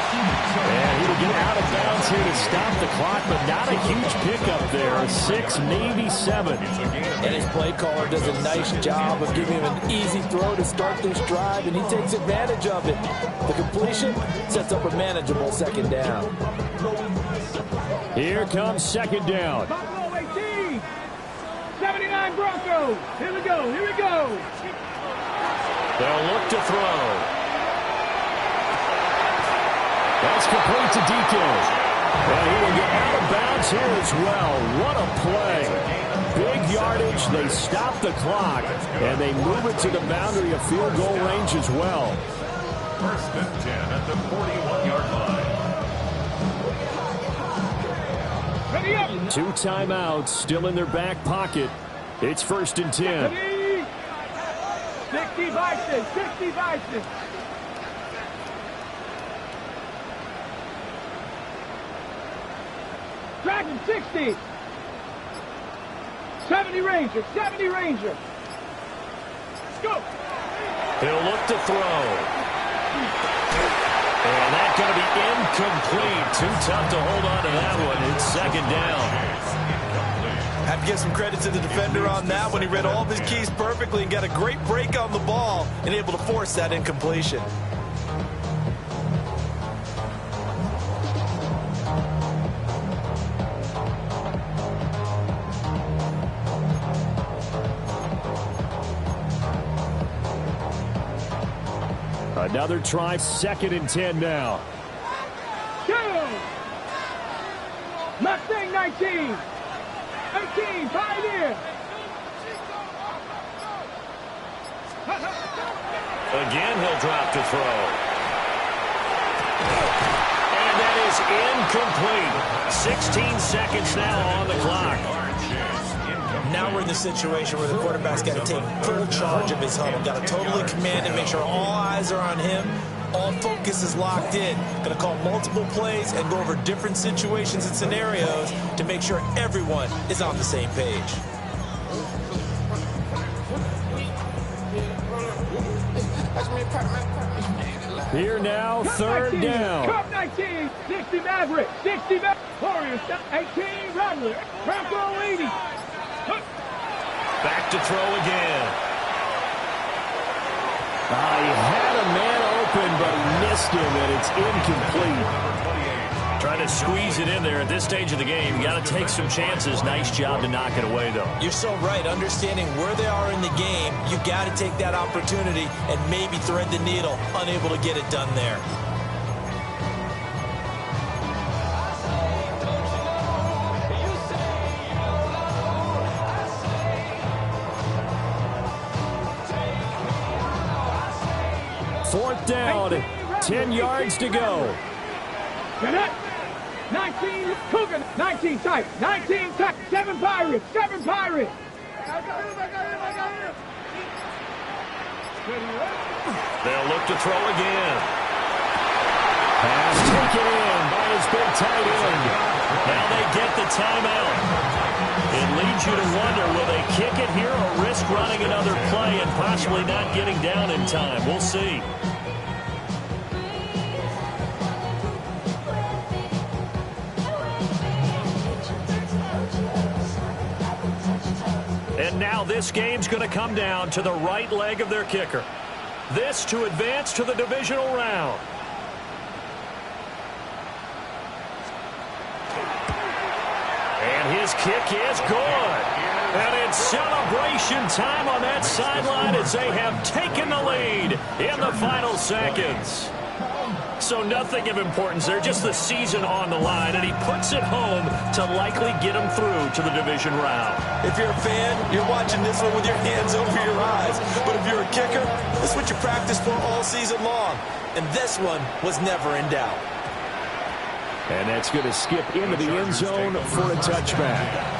S1: And he will get out of bounds here to stop the clock, but not a huge pickup there. 6, maybe 7.
S3: And his play caller does a nice job of giving him an easy throw to start this drive, and he takes advantage of it. The completion sets up a manageable second down.
S1: Here comes second down.
S2: Buffalo 18, 79 Broncos. Here we go, here we go.
S1: They'll look to throw. That's complete to DK. And he will get out of bounds here as well. What a play. Big yardage. They stop the clock. And they move it to the boundary of field goal range as well.
S4: First and 10 at the 41-yard line.
S2: Ready up.
S1: 2 timeouts still in their back pocket. It's first and 10.
S2: Ready. 60 Bison, 60 Bison. Dragon 60. 70 Ranger, 70 Ranger.
S1: He'll look to throw. And that's going to be incomplete. Too tough to hold on to that one. It's second down.
S3: Have to give some credit to the defender on that when he read all of his keys perfectly and got a great break on the ball and able to force that incompletion.
S1: Another try, 2nd and 10 now.
S2: Mustang 19. 18, Pioneer.
S1: Again, he'll drop to throw. And that is incomplete. 16 seconds now on the clock.
S3: Now we're in the situation where the quarterback's got to take full charge of his huddle. Got to totally command and make sure all eyes are on him. All focus is locked in. Going to call multiple plays and go over different situations and scenarios to make sure everyone is on the same page.
S1: Here now, 3rd down.
S2: Cup 19, 60 Maverick, 60 Warriors, 18 Rattler, Bronco 80.
S1: Back to throw again. He had a man open, but he missed him, and it's incomplete. Trying to squeeze it in there at this stage of the game. You got to take some chances. Nice job to knock it away, though.
S3: You're so right. Understanding where they are in the game, you got to take that opportunity and maybe thread the needle. Unable to get it done there.
S1: Fourth down, 10 yards to go.
S2: 19 Cougar, 19 type, 19 type, 7 Pirates, 7 Pirates.
S1: They'll look to throw again. Pass taken in by his big tight end. Now they get the timeout. It leads you to wonder, will they kick it here or risk running another play and possibly not getting down in time? We'll see. And now this game's going to come down to the right leg of their kicker. This to advance to the divisional round. And his kick is good. And it's celebration time on that sideline as they have taken the lead in the final seconds. So nothing of importance there, just the season on the line, and he puts it home to likely get him through to the division round.
S3: If you're a fan, you're watching this one with your hands over your eyes. But if you're a kicker, this is what you practice for all season long. And this one was never in doubt.
S1: And that's going to skip into the end zone for a touchback.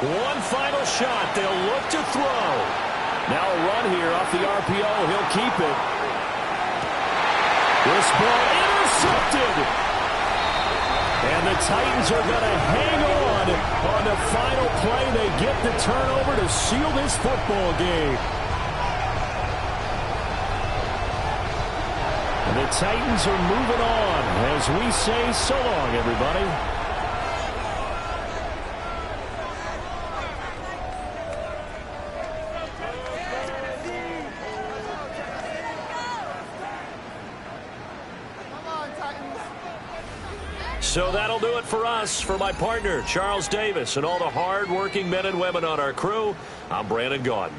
S1: One final shot. They'll look to throw. Now a run here off the RPO. He'll keep it. This ball intercepted. And the Titans are going to hang on the final play. They get the turnover to seal this football game. And the Titans are moving on as we say so long, everybody. So that'll do it for us. For my partner, Charles Davis, and all the hard-working men and women on our crew, I'm Brandon Gaudin.